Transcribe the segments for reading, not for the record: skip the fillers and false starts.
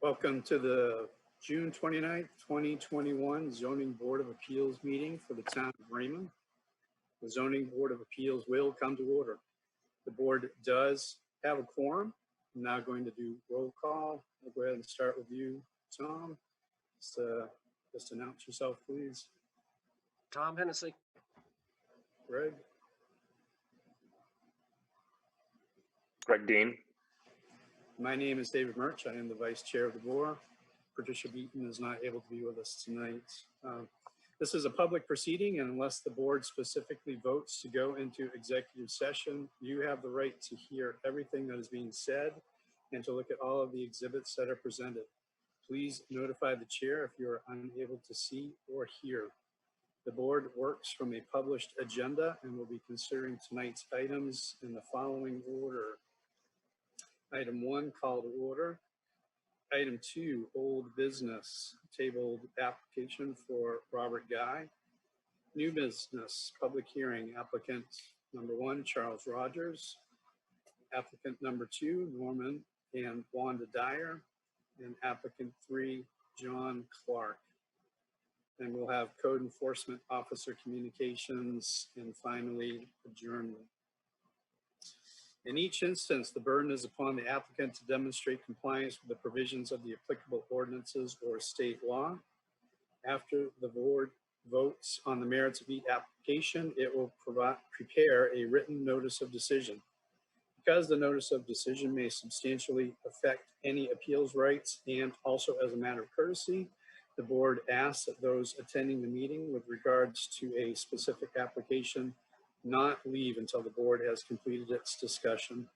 Welcome to the June 29th, 2021 Zoning Board of Appeals meeting for the town of Raymond. The Zoning Board of Appeals will come to order. The board does have a quorum. I'm now going to do roll call. I'll go ahead and start with you, Tom. Just announce yourself, please. Tom Hennessy. Greg. Greg Dean. My name is David Murch. I am the vice chair of the board. Patricia Beaton is not able to be with us tonight. This is a public proceeding, and unless the board specifically votes to go into executive session, you have the right to hear everything that is being said and to look at all of the exhibits that are presented. Please notify the chair if you are unable to see or hear. The board works from a published agenda and will be considering tonight's items in the following order. Item 1, call to order. Item 2, old business, tabled application for Robert Guy. New business, public hearing, applicant number 1, Charles Rogers. Applicant number 2, Norman and Wanda Dyer. And applicant 3, John Clark. And we'll have code enforcement officer communications and finally adjournment. In each instance, the burden is upon the applicant to demonstrate compliance with the provisions of the applicable ordinances or state law. After the board votes on the merits of each application, it will prepare a written notice of decision. Because the notice of decision may substantially affect any appeals rights and also as a matter of courtesy, the board asks that those attending the meeting with regards to a specific application not leave until the board has completed its discussion.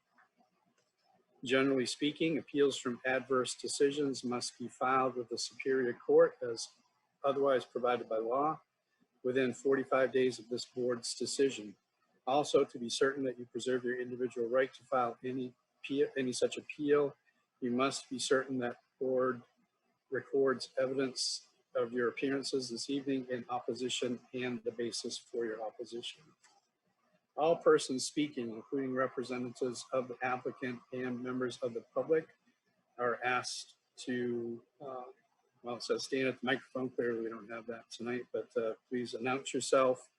Generally speaking, appeals from adverse decisions must be filed with the Superior Court as otherwise provided by law within 45 days of this board's decision. Also, to be certain that you preserve your individual right to file any such appeal, you must be certain that the board records evidence of your appearances this evening in opposition and the basis for your opposition. All persons speaking, including representatives of the applicant and members of the public, are asked to, well, it says stand at the microphone. Clearly, we don't have that tonight, but please announce yourself,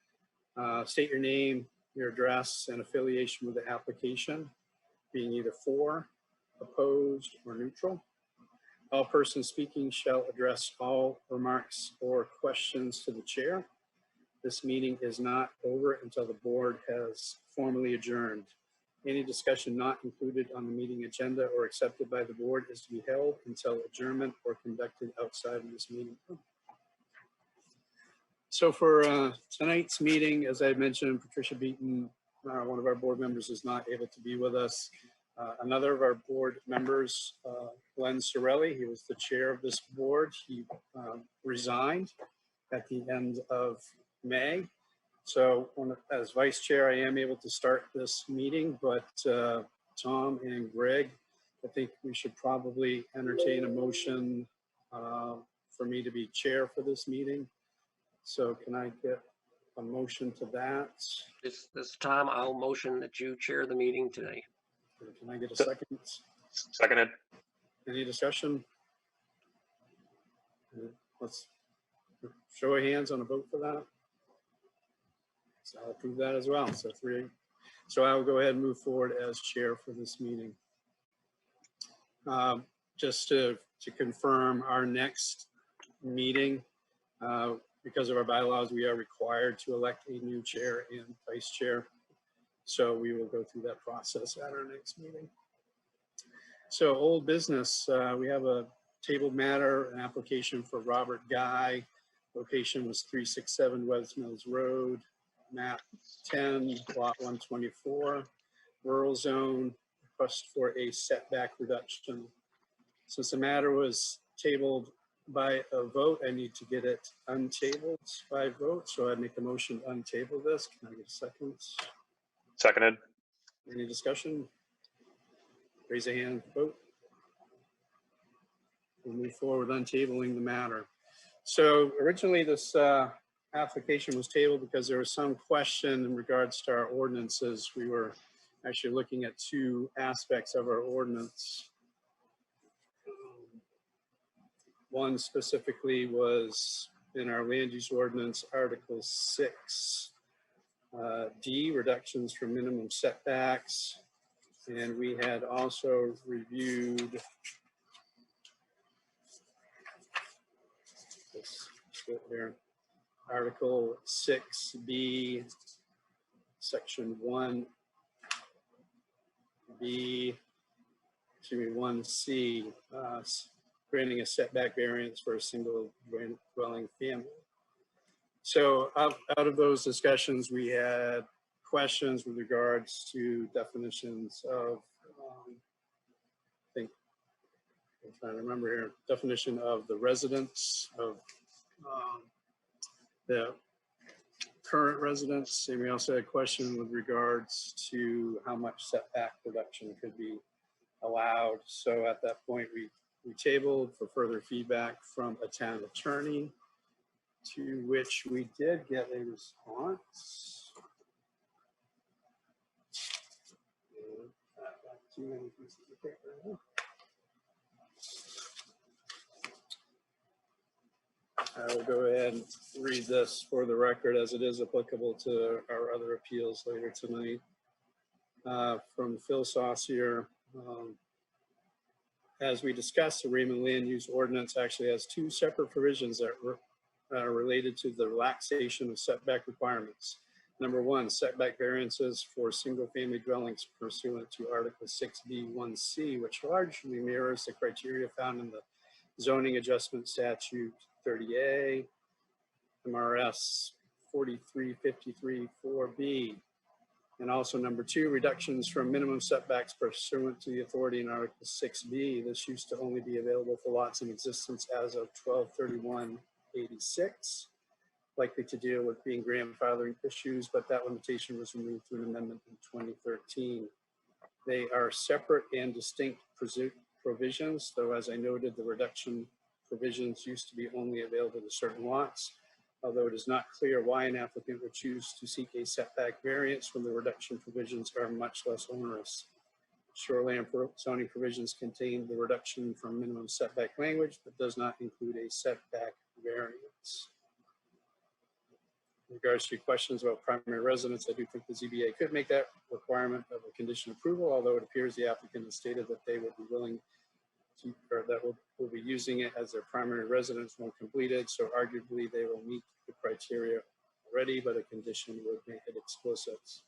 state your name, your address, and affiliation with the application, being either for, opposed, or neutral. All persons speaking shall address all remarks or questions to the chair. This meeting is not over until the board has formally adjourned. Any discussion not included on the meeting agenda or accepted by the board is to be held until adjournment or conducted outside of this meeting. So for tonight's meeting, as I mentioned, Patricia Beaton, one of our board members, is not able to be with us. Another of our board members, Glenn Sorelli, he was the chair of this board. He resigned at the end of May. So as vice chair, I am able to start this meeting, but Tom and Greg, I think we should probably entertain a motion for me to be chair for this meeting. So can I get a motion to that? This time I'll motion that you chair the meeting today. Can I get a second? Seconded. Any discussion? Let's show of hands on a vote for that. So I'll approve that as well. So 3. So I will go ahead and move forward as chair for this meeting. Just to confirm our next meeting, because of our bylaws, we are required to elect a new chair and vice chair. So we will go through that process at our next meeting. So old business, we have a tabled matter, an application for Robert Guy. Location was 367 West Mills Road, map 10, lot 124, rural zone, request for a setback reduction. Since the matter was tabled by a vote, I need to get it untabled by vote. So I'd make a motion to untable this. Can I get a second? Seconded. Any discussion? Raise a hand, vote. We'll move forward untabling the matter. So originally this application was tabled because there was some question in regards to our ordinances. We were actually looking at 2 aspects of our ordinance. One specifically was in our land use ordinance, Article 6, D, reductions from minimum setbacks. And we had also reviewed this here, Article 6B, Section 1B, 1C, granting a setback variance for a single dwelling family. So out of those discussions, we had questions with regards to definitions of, I think, I'm trying to remember here, definition of the residence of the current residents. And we also had a question with regards to how much setback reduction could be allowed. So at that point, we tabled for further feedback from a town attorney, to which we did get a response. Too many pieces of paper. I will go ahead and read this for the record, as it is applicable to our other appeals later tonight. From Phil Saucier. As we discussed, the Raymond Land Use Ordinance actually has two separate provisions that are related to the relaxation of setback requirements. Number one, setback variances for single-family dwellings pursuant to Article 6B1C, which largely mirrors the criteria found in the Zoning Adjustment Statute 30A, MRS 4353-4B. And also number two, reductions from minimum setbacks pursuant to the authority in Article 6B. This used to only be available for lots in existence as of 12/31/86, likely to deal with being grandfathering issues, but that limitation was removed through an amendment in 2013. They are separate and distinct provisions, though as I noted, the reduction provisions used to be only available to certain lots. Although it is not clear why an applicant would choose to seek a setback variance when the reduction provisions are much less onerous. Shoreline zoning provisions contain the reduction from minimum setback language, but does not include a setback variance. In regards to your questions about primary residence, I do think the ZBA could make that requirement of a condition approval, although it appears the applicant has stated that they would be willing to, or that will be using it as their primary residence when completed. So arguably they will meet the criteria already, but a condition would make it explicit.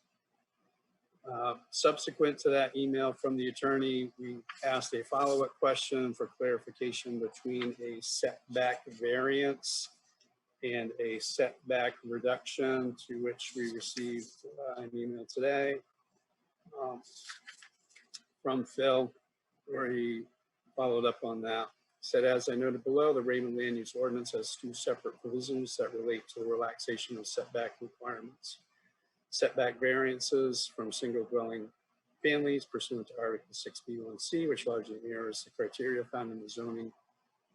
Subsequent to that email from the attorney, we asked a follow-up question for clarification between a setback variance and a setback reduction, to which we received an email today from Phil, where he followed up on that. Said, as I noted below, the Raymond Land Use Ordinance has two separate provisions that relate to the relaxation of setback requirements. Setback variances from single dwelling families pursuant to Article 6B1C, which largely mirrors the criteria found in the Zoning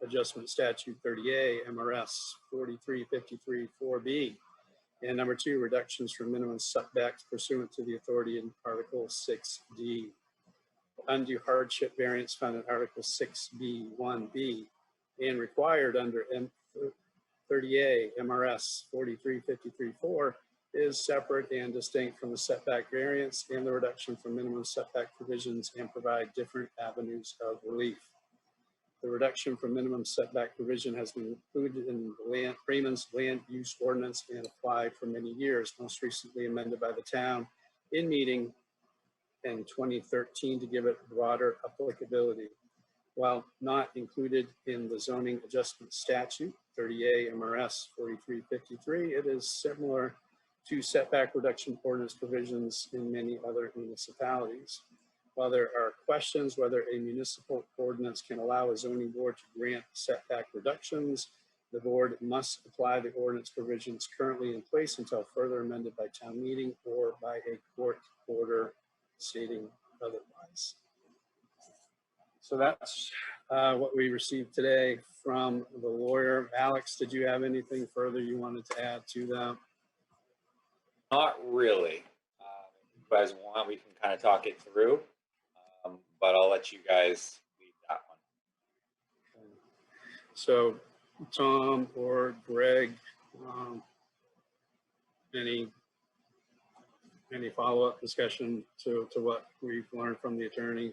Adjustment Statute 30A, MRS 4353-4B. And number two, reductions from minimum setbacks pursuant to the authority in Article 6D. Undue hardship variance found in Article 6B1B and required under M30A MRS 4353-4 is separate and distinct from the setback variance and the reduction from minimum setback provisions, and provide different avenues of relief. The reduction from minimum setback provision has been included in the Raymond's Land Use Ordinance and applied for many years, most recently amended by the town in meeting in 2013 to give it broader applicability. While not included in the Zoning Adjustment Statute 30A MRS 4353, it is similar to setback reduction ordinance provisions in many other municipalities. While there are questions whether a municipal ordinance can allow a zoning board to grant setback reductions, the board must apply the ordinance provisions currently in place until further amended by town meeting or by a court order stating otherwise. So that's what we received today from the lawyer. Alex, did you have anything further you wanted to add to that? Not really. If you guys want, we can kind of talk it through, but I'll let you guys lead that So Tom or Greg, any follow-up discussion to what we've learned from the attorney?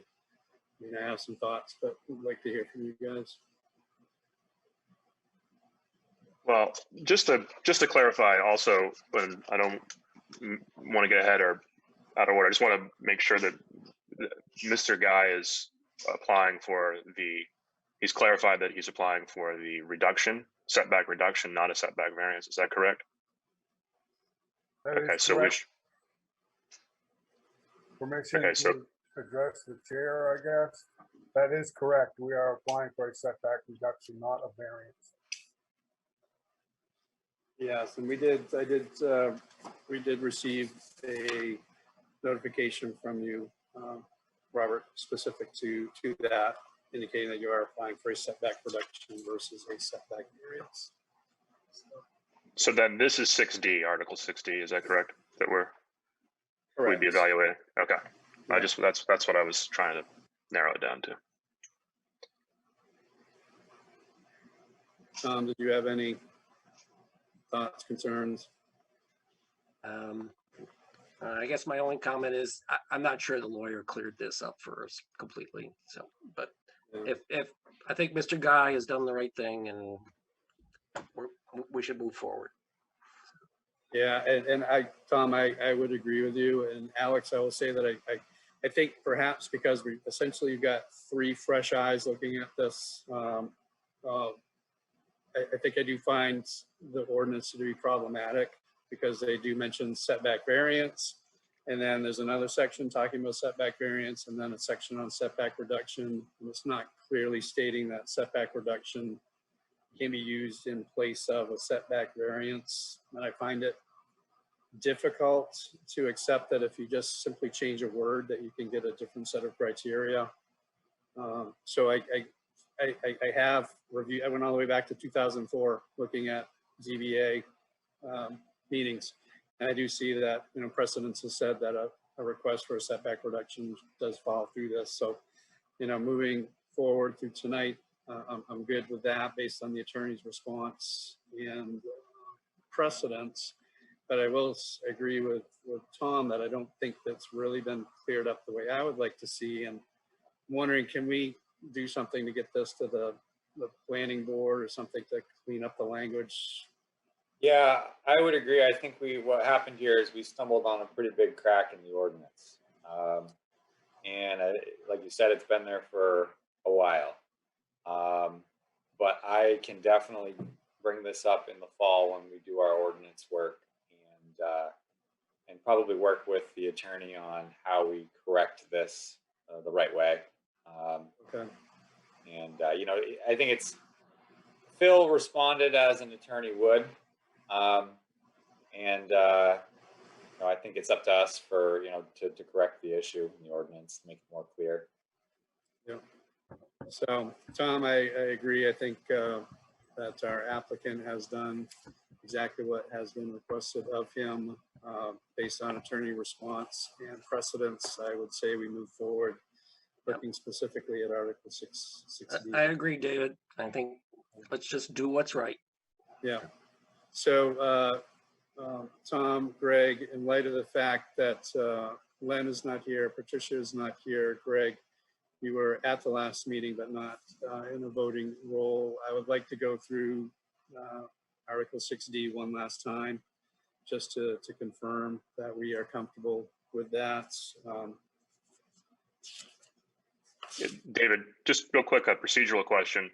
I mean, I have some thoughts, but I'd like to hear from you guys. Well, just to clarify also, when I don't want to get ahead or out of order, I just want to make sure that Mr. Guy is applying for he's clarified that he's applying for the reduction, setback reduction, not a setback variance. Is that correct? That Okay, is so correct. Permission Okay, so- to address the chair, I guess. That is correct. We are applying for a setback reduction, not a variance. Yes, and we did receive a notification from you, Robert, specific to that, indicating that you are applying for a setback reduction versus a setback variance. So then this is 6D, Article 6D, is that correct? That we'd be Correct. evaluating? Okay. Yeah. That's what I was trying to narrow it down to. Tom, did you have any thoughts, concerns? I guess my only comment is I'm not sure the lawyer cleared this up for us completely. So, but Yeah. if I think Mr. Guy has done the right thing, and we should move forward. Yeah, and Tom, I would agree with you. And Alex, I will say that I think perhaps because we essentially you've got three fresh eyes looking at this, I think I do find the ordinance to be problematic because they do mention setback variance. And then there's another section talking about setback variance and then a section on setback reduction. And it's not clearly stating that setback reduction can be used in place of a setback variance. And I find it difficult to accept that if you just simply change a word that you can get a different set of criteria. So I have reviewed, I went all the way back to 2004 looking at ZBA meetings. And I do see that, precedents has said that a request for a setback reduction does follow through this. So, moving forward through tonight, I'm good with that based on the attorney's response and precedents. But I will agree with Tom that I don't think that's really been cleared up the way I would like to see. And I'm wondering, can we do something to get this to the planning board or something to clean up the language? Yeah, I would agree. I think what happened here is we stumbled on a pretty big crack in the ordinance. And like you said, it's been there for a while. But I can definitely bring this up in the fall when we do our ordinance work and probably work with the attorney on how we correct this the right way. Okay. And, I think Phil responded as an attorney would. I think it's up to us for, to correct the issue in the ordinance, make it more clear. Yeah. So, Tom, I agree. I think that our applicant has done exactly what has been requested of him based on attorney response and precedents. I would say we move forward looking specifically at Article 6D. I agree, David. I think let's just do what's right. Yeah. So, Tom, Greg, in light of the fact that Len is not here, Patricia is not here, Greg, you were at the last meeting, but not in a voting role. I would like to go through Article 6D one last time, just to confirm that we are comfortable with that. David, just real quick, a procedural question.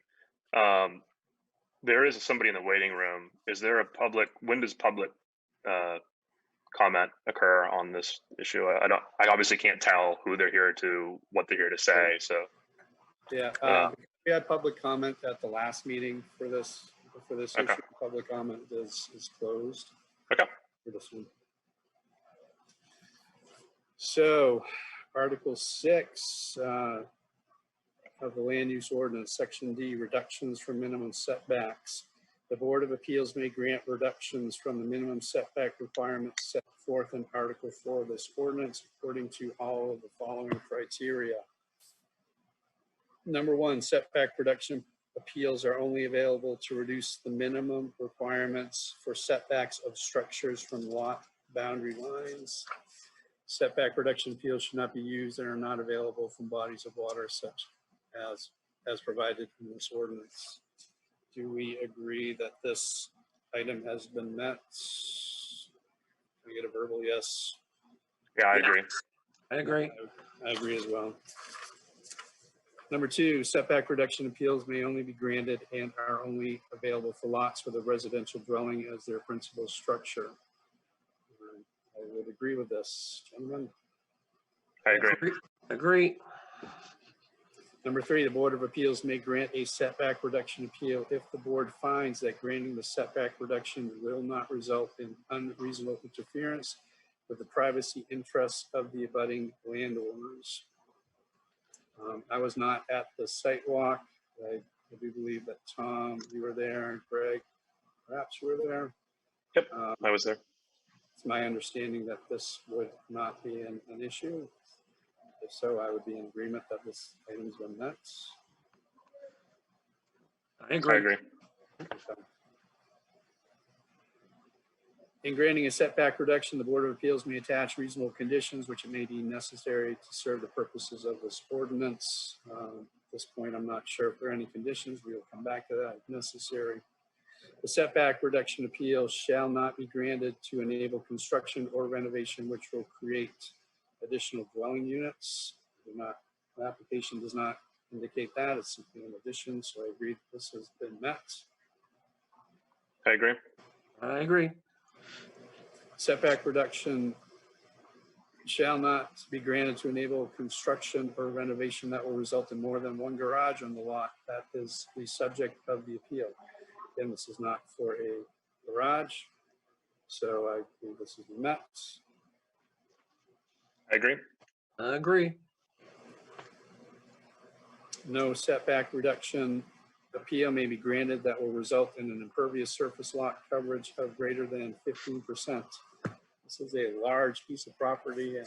There is somebody in the waiting room. Is there when does public comment occur on this issue? I obviously can't tell who they're here to, what they're here to say. So yeah, we had public comment at the last meeting for this Okay. issue. Public comment is closed. Okay. For this one. So, Article 6 of the Land Use Ordinance, Section D, reductions from minimum setbacks. The Board of Appeals may grant reductions from the minimum setback requirements set forth in Article 4 of this ordinance according to all of the following criteria. Number one, setback reduction appeals are only available to reduce the minimum requirements for setbacks of structures from lot boundary lines. Setback reduction appeals should not be used and are not available from bodies of water such as provided in this ordinance. Do we agree that this item has been met? Can I get a verbal yes? Yeah, I Yeah. agree. I agree. I agree as well. Number 2, setback reduction appeals may only be granted and are only available for lots with a residential dwelling as their principal structure. I would agree with this, gentlemen. I agree. Agree. Number 3, the Board of Appeals may grant a setback reduction appeal if the board finds that granting the setback reduction will not result in unreasonable interference with the privacy interests of the abutting landowners. I was not at the site walk. I do believe that Tom, you were there, and Greg, perhaps you were there. Yep, I was there. It's my understanding that this would not be an issue. If so, I would be in agreement that this item's been met. I I agree. agree. In granting a setback reduction, the Board of Appeals may attach reasonable conditions which it may deem necessary to serve the purposes of this ordinance. At this point, I'm not sure if there are any conditions. We will come back to that if necessary. The setback reduction appeal shall not be granted to enable construction or renovation which will create additional dwelling units. The application does not indicate that. It's simply an addition, so I agree that this has been met. I agree. I agree. Setback reduction shall not be granted to enable construction or renovation that will result in more than one garage on the lot. That is the subject of the appeal. Again, this is not for a garage, so I believe this is met. I agree. I agree. No setback reduction appeal may be granted that will result in an impervious surface lot coverage of greater than 15%. This is a large piece of property and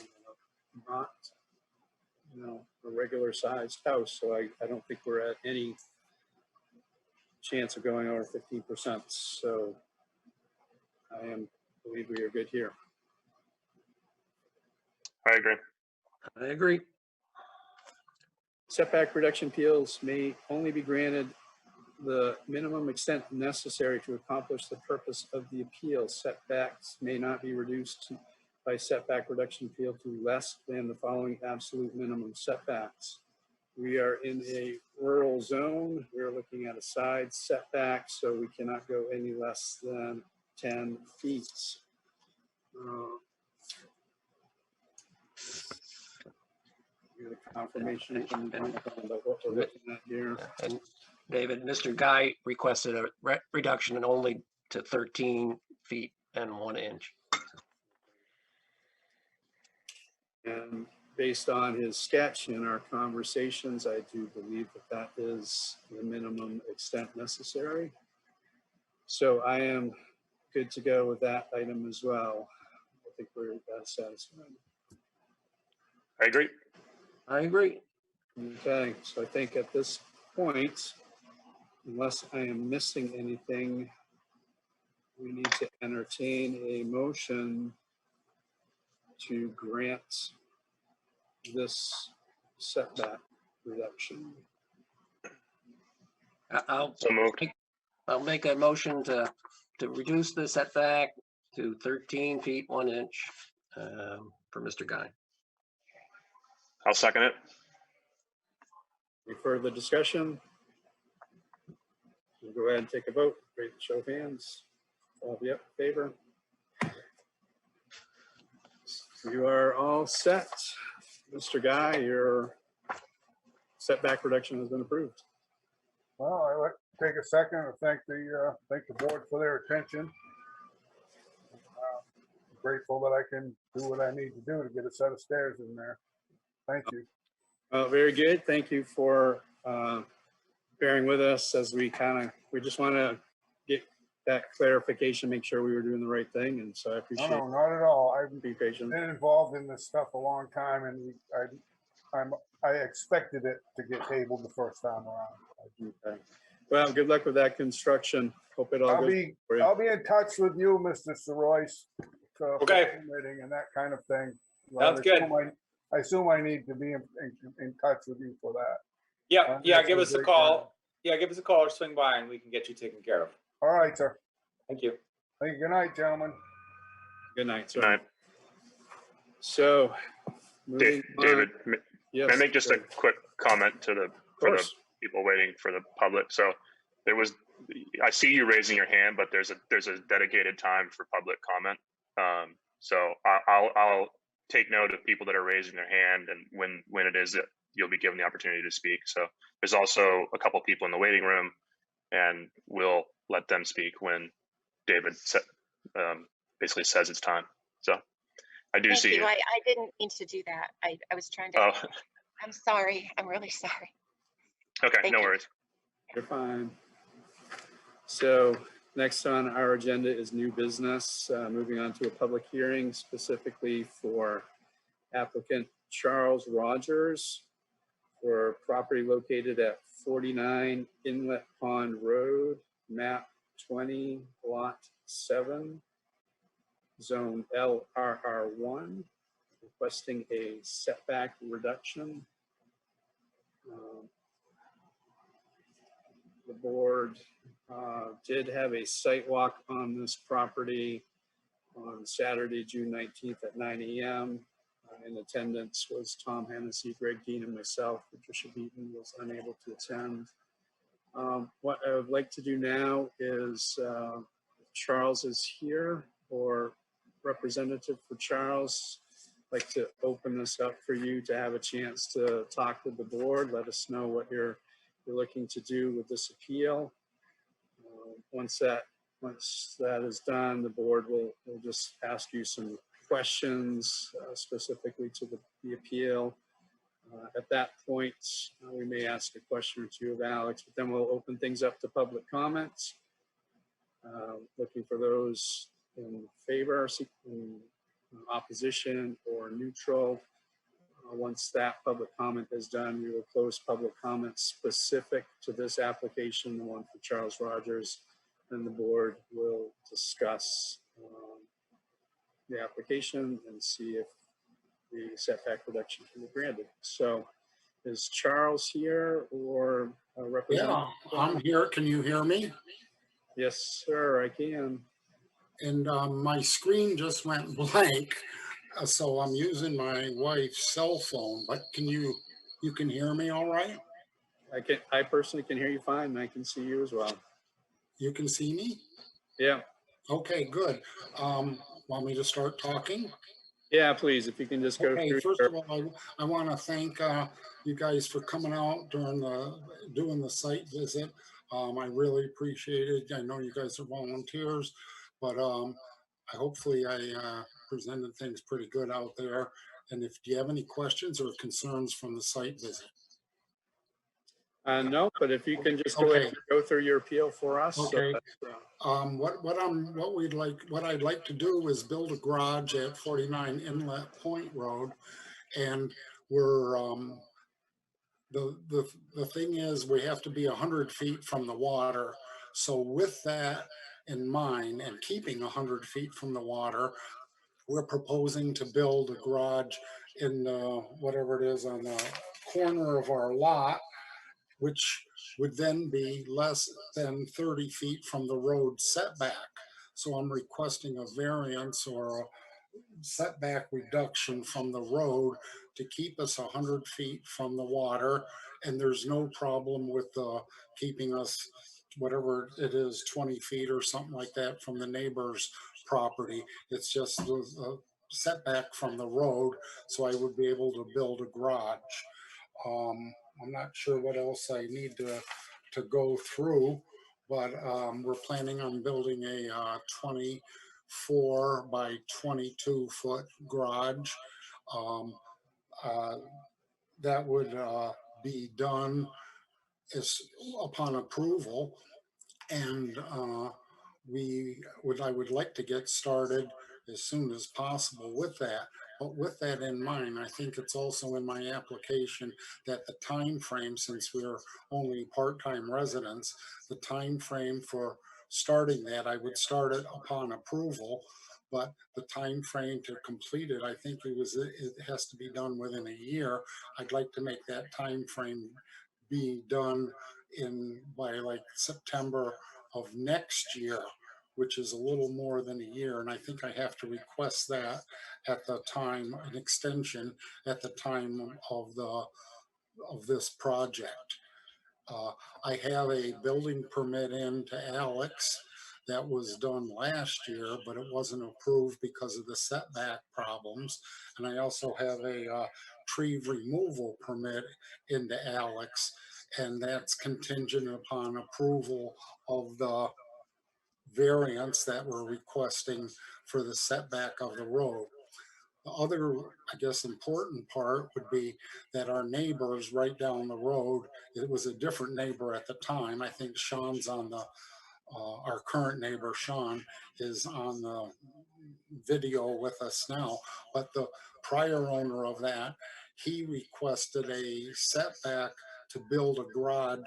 not, a regular sized house. So I don't think we're at any chance of going over 15%. So believe we are good here. I agree. I agree. Setback reduction appeals may only be granted the minimum extent necessary to accomplish the purpose of the appeal. Setbacks may not be reduced by setback reduction appeal to less than the following absolute minimum setbacks. We are in a rural zone. We're looking at a side setback, so we cannot go any less than 10 feet. Get a confirmation from about what we're looking at here. And David, Mr. Guy requested a reduction only to 13 feet and 1 inch. And based on his sketch in our conversations, I do believe that that is the minimum extent necessary. So I am good to go with that item as well. I think we're satisfied. I agree. I agree. Okay, so I think at this point, unless I am missing anything, we need to entertain a motion to grant this setback reduction. I'll So moved. make a motion to reduce the setback to 13 feet 1 inch for Mr. Guy. I'll second it. Any further discussion? We'll go ahead and take a vote. Great show of hands. All of you in favor? You are all set. Mr. Guy, your setback reduction has been approved. Well, I'd like to take a second to thank the board for their attention. Grateful that I can do what I need to do to get a set of stairs in there. Thank you. Very good. Thank you for bearing with us as we just want to get that clarification, make sure we were doing the right thing. And so I appreciate No, not at all. I've be patient. been involved in this stuff a long time, and I expected it to get tabled the first time around. Okay. Well, good luck with that construction. Hope it all I'll goes be, for you. I'll be in touch with you, Mr. Soroyce. For Okay. permitting and that kind of thing. Sounds good. I assume I need to be in touch with you for that. Yeah, yeah, That's give a us a great call. Yeah, give us a call or swing by and we can get you taken care of. All right, sir. Thank you. Hey, good night, gentlemen. Good night, sir. Good night. So, moving on. David, Yes. may I make just a sir. quick comment to Of for the course. people waiting for the public? So I see you raising your hand, but there's a dedicated time for public comment. So I'll take note of people that are raising their hand and when it is that you'll be given the opportunity to speak. So there's also a couple people in the waiting room, and we'll let them speak when David basically says it's time. So I do see Thank you. you. I didn't mean to do that. I was trying to, Oh, I'm sorry. I'm really sorry. okay, Thank no you. worries. You're fine. So next on our agenda is new business, moving on to a public hearing specifically for applicant Charles Rogers for property located at 49 Inlet Pond Road, map 20, lot 7, zone LRR1, requesting a setback reduction. The board did have a site walk on this property on Saturday, June 19th at 9 a.m. In attendance was Tom Hennessy, Greg Dean, and myself. Patricia Beaton was unable to attend. What I would like to do now is Charles is here, or representative for Charles. I'd like to open this up for you to have a chance to talk with the board. Let us know what you're looking to do with this appeal. Once that is done, the board will just ask you some questions specifically to the appeal. At that point, we may ask a question or two of Alex, but then we'll open things up to public comments. Looking for those in favor, in opposition, or neutral. Once that public comment is done, we will close public comments specific to this application, the one for Charles Rogers, and the board will discuss the application and see if the setback reduction can be granted. So is Charles here or a representative? Yeah, I'm here. Can you hear me? Yes, sir, I can. And my screen just went blank, so I'm using my wife's cell phone. But you can hear me all right? I personally can hear you fine, and I can see you as well. You can see me? Yeah. Okay, good. Want me to start talking? Yeah, please, if you can just go Okay, through. first of all, I want to thank you guys for coming out during doing the site visit. I really appreciate it. I know you guys are volunteers, but hopefully I presented things pretty good out there. And if you have any questions or concerns from the site visit. No, but if you can just go ahead and go through your appeal for us. Okay. So What I'd like to do is build a garage at 49 Inlet Point Road, and we're the thing is we have to be 100 feet from the water. So with that in mind and keeping 100 feet from the water, we're proposing to build a garage in whatever it is on the corner of our lot, which would then be less than 30 feet from the road setback. So I'm requesting a variance or a setback reduction from the road to keep us 100 feet from the water. And there's no problem with keeping us, whatever it is, 20 feet or something like that from the neighbor's property. It's just the setback from the road, so I would be able to build a garage. I'm not sure what else I need to go through, but we're planning on building a 24 by 22 foot garage. That would be done upon approval, and I would like to get started as soon as possible with that. But with that in mind, I think it's also in my application that the time frame, since we're only part-time residents, the time frame for starting that, I would start it upon approval, but the time frame to complete it, I think it has to be done within a year. I'd like to make that time frame be done by like September of next year, which is a little more than a year. And I think I have to request that at the time, an extension at the time of this project. I have a building permit in to Alex that was done last year, but it wasn't approved because of the setback problems. And I also have a tree removal permit into Alex, and that's contingent upon approval of the variance that we're requesting for the setback of the road. The other, I guess, important part would be that our neighbors right down the road, it was a different neighbor at the time. I think Sean's on our current neighbor, Sean, is on the video with us now, but the prior owner of that, he requested a setback to build a garage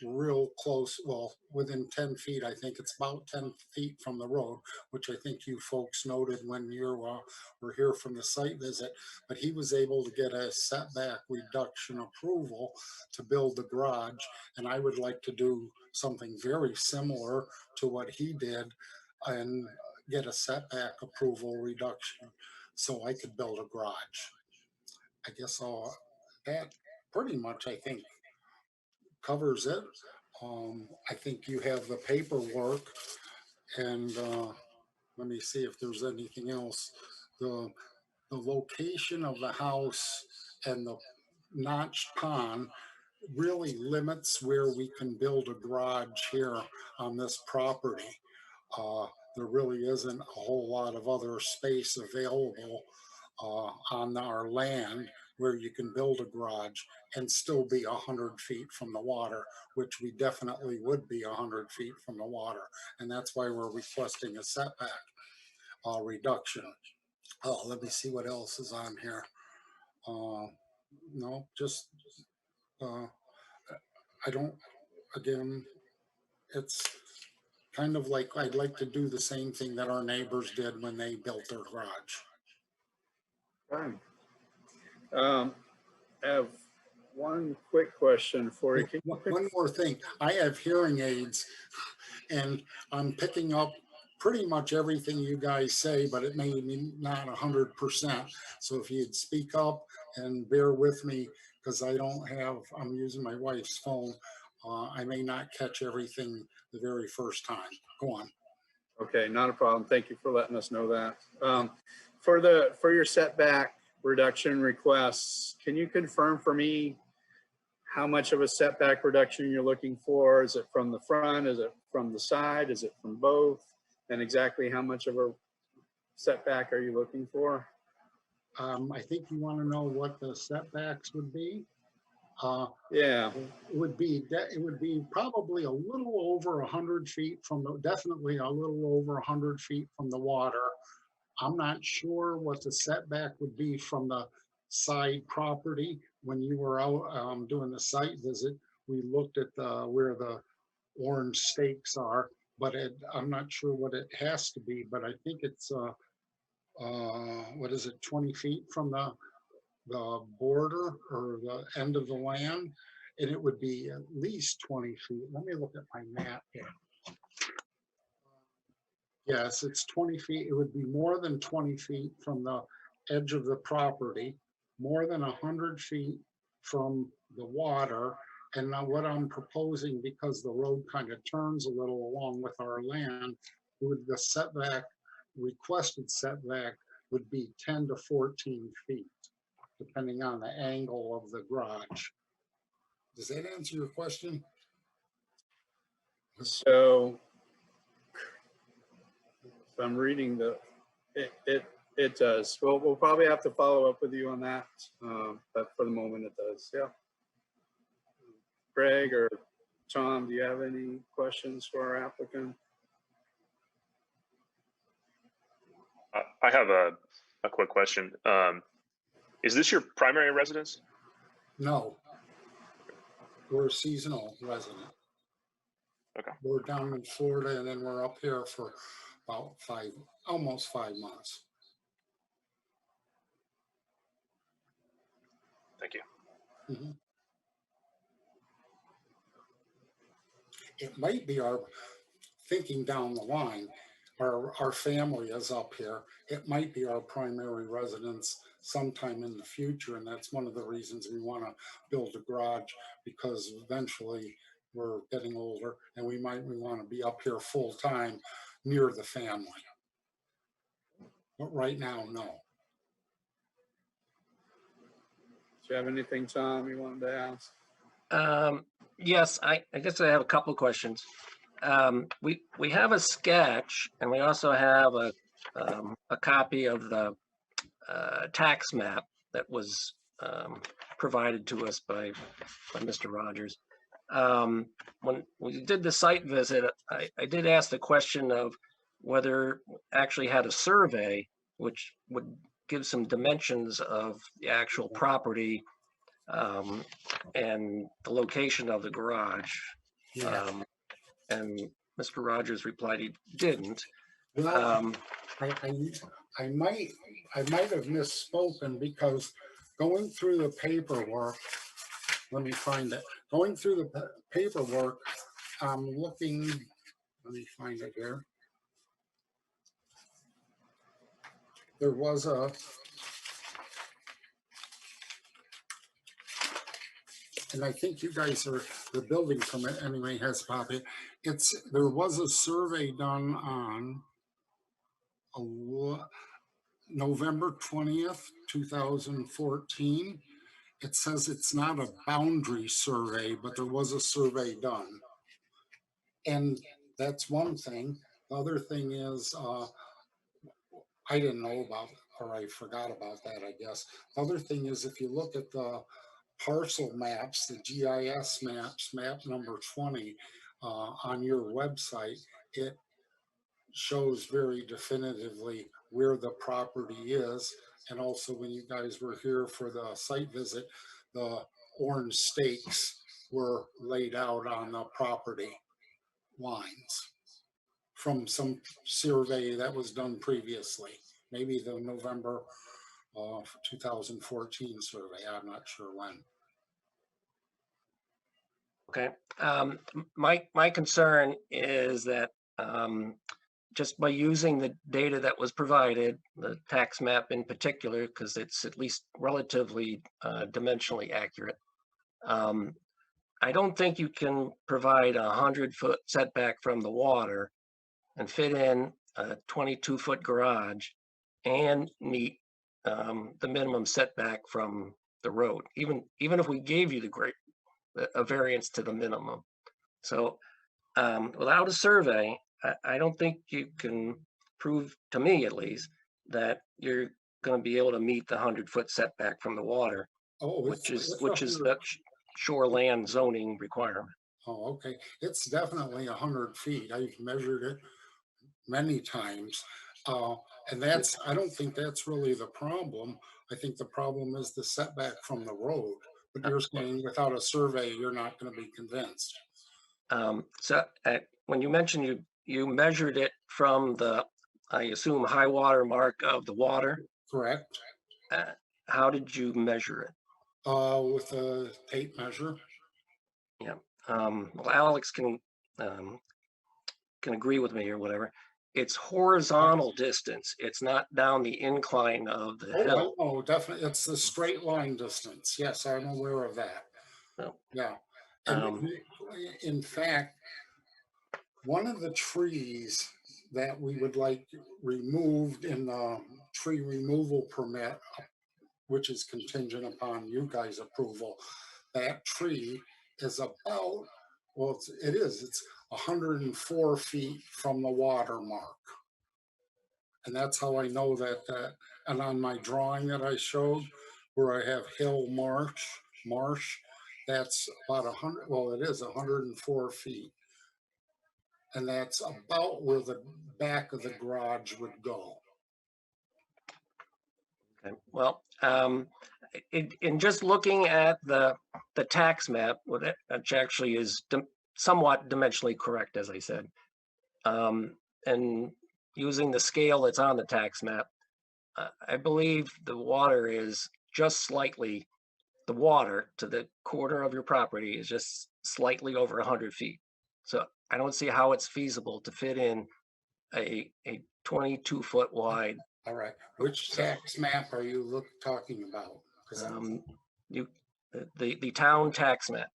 real close, well, within 10 feet. I think it's about 10 feet from the road, which I think you folks noted when you were here from the site visit. But he was able to get a setback reduction approval to build the garage. And I would like to do something very similar to what he did and get a setback approval reduction so I could build a garage. I guess that pretty much, I think, covers it. I think you have the paperwork, and let me see if there's anything else. The location of the house and the notched pond really limits where we can build a garage here on this property. There really isn't a whole lot of other space available on our land where you can build a garage and still be 100 feet from the water, which we definitely would be 100 feet from the water. And that's why we're requesting a setback reduction. Oh, let me see what else is on here. No, just, I don't, again, it's kind of like I'd like to do the same thing that our neighbors did when they built their garage. Fine. I have one quick question for you. One more thing, I have hearing aids and I'm picking up pretty much everything you guys say, but it may be not 100%. So if you'd speak up and bear with me, because I'm using my wife's phone. I may not catch everything the very first time. Go on. Okay, not a problem. Thank you for letting us know that. For your setback reduction requests, can you confirm for me how much of a setback reduction you're looking for? Is it from the front? Is it from the side? Is it from both? And exactly how much of a setback are you looking for? I think you want to know what the setbacks would be. Yeah. It would be probably a little over 100 feet definitely a little over 100 feet from the water. I'm not sure what the setback would be from the side property. When you were out doing the site visit, we looked at where the orange stakes are, but I'm not sure what it has to be, but I think it's, what is it, 20 feet from the border or the end of the land, and it would be at least 20 feet. Let me look at my map here. Yes, it's 20 feet. It would be more than 20 feet from the edge of the property, more than 100 feet from the water. And now what I'm proposing, because the road kind of turns a little along with our land, with the setback, requested setback would be 10 to 14 feet, depending on the angle of the garage. Does that answer your question? So if I'm reading it does. We'll probably have to follow up with you on that, but for the moment it does. Yeah. Greg or Tom, do you have any questions for our applicant? I have a quick question. Is this your primary residence? No. We're a seasonal resident. Okay. We're down in Florida and then we're up here for about almost 5 months. Thank you. Mhm. It might be our thinking down the line, our family is up here. It might be our primary residence sometime in the future. And that's one of the reasons we want to build a garage, because eventually we're getting older and we want to be up here full time near the family. But right now, no. Do you have anything, Tom, you wanted to ask? Yes, I guess I have a couple of questions. We have a sketch and we also have a copy of the tax map that was provided to us by Mr. Rogers. When we did the site visit, I did ask the question of whether actually had a survey which would give some dimensions of the actual property and the location of the garage. Yeah. And Mr. Rogers replied he didn't. Well, I might have misspoken, because going through the paperwork, let me find it. Going through the paperwork, I'm looking, let me find it here. There was and I think you guys are, the building permit anyway has copied. There was a survey done on November 20th, 2014. It says it's not a boundary survey, but there was a survey done. And that's one thing. The other thing is, I didn't know about, or I forgot about that, I guess. The other thing is, if you look at the parcel maps, the GIS maps, map number 20 on your website, it shows very definitively where the property is. And also, when you guys were here for the site visit, the orange stakes were laid out on the property lines from some survey that was done previously, maybe the November 2014 survey. I'm not sure when. Okay. My concern is that just by using the data that was provided, the tax map in particular, because it's at least relatively dimensionally accurate, I don't think you can provide a 100-foot setback from the water and fit in a 22-foot garage and meet the minimum setback from the road, even if we gave you a variance to the minimum. So without a survey, I don't think you can prove, to me at least, that you're going to be able to meet the 100-foot setback from the water, which is the shoreland zoning requirement. Oh, okay. It's definitely 100 feet. I've measured it many times. And I don't think that's really the problem. I think the problem is the setback from the road. But you're saying without a survey, you're not going to be convinced. So when you mentioned you measured it from the, I assume, high water mark of the water. Correct. How did you measure it? With a tape measure. Yeah. Well, Alex can agree with me or whatever. It's horizontal distance. It's not down the incline of the hill. Oh, definitely. It's the straight line distance. Yes, I'm aware of that. Oh. Yeah. And in fact, one of the trees that we would like removed in the tree removal permit, which is contingent upon you guys' approval, that tree is about, well, it's 104 feet from the water mark. And that's how I know that, and on my drawing that I showed, where I have hill marsh, that's about 100, well, it is 104 feet. And that's about where the back of the garage would go. Okay, well, in just looking at the tax map, which actually is somewhat dimensionally correct, as I said, and using the scale that's on the tax map, I believe the water is just slightly, the water to the corner of your property is just slightly over 100 feet. So I don't see how it's feasible to fit in a 22-foot wide. All right, which tax map are you talking about? 'Cause You, the town tax map.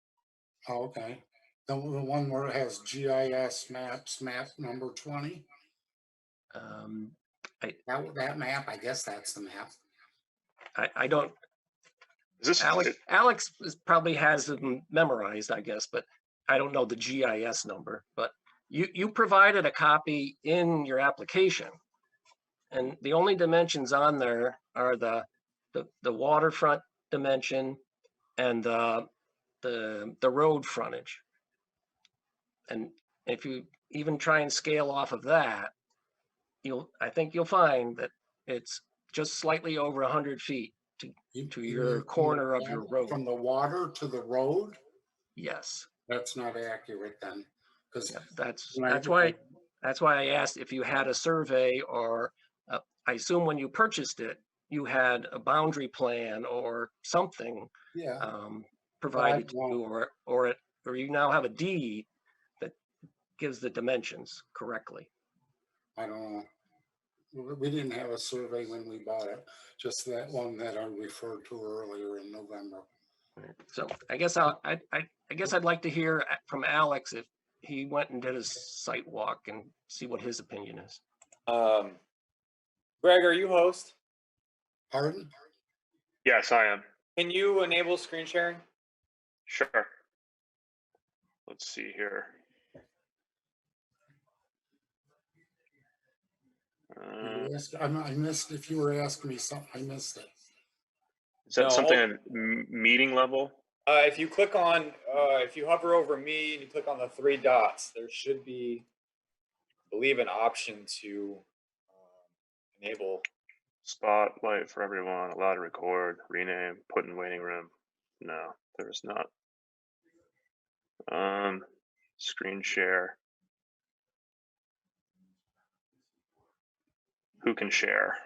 oh, okay, the one where it has GIS maps, map number 20, Um, that map, I guess that's the map. I don't, Is this, Alex probably has them memorized, I guess, but I don't know the GIS number. But you provided a copy in your application, and the only dimensions on there are the waterfront dimension and the road frontage. And if you even try and scale off of that, I think you'll find that it's just slightly over 100 feet to your corner of your road. From the water to the road? Yes, That's not accurate then, because yeah, that's why I asked if you had a survey, or I assume when you purchased it, you had a boundary plan or something yeah, provided to you, or you now have a deed that gives the dimensions correctly. I don't know. We didn't have a survey when we bought it, just that one that I referred to earlier in November. So I guess I guess I'd like to hear from Alex if he went and did a site walk and see what his opinion is. Greg, are you host? Pardon? yes, I am. Can you enable screen sharing? Sure. Let's see here. I missed, if you were asking me something, I missed it. Is that No, something at meeting level? If you click on, if you hover over me and you click on the three dots, there should be, I believe, an option to enable. Spotlight for everyone, allow to record, rename, put in waiting room. No, there's not. Screen share. Who can share?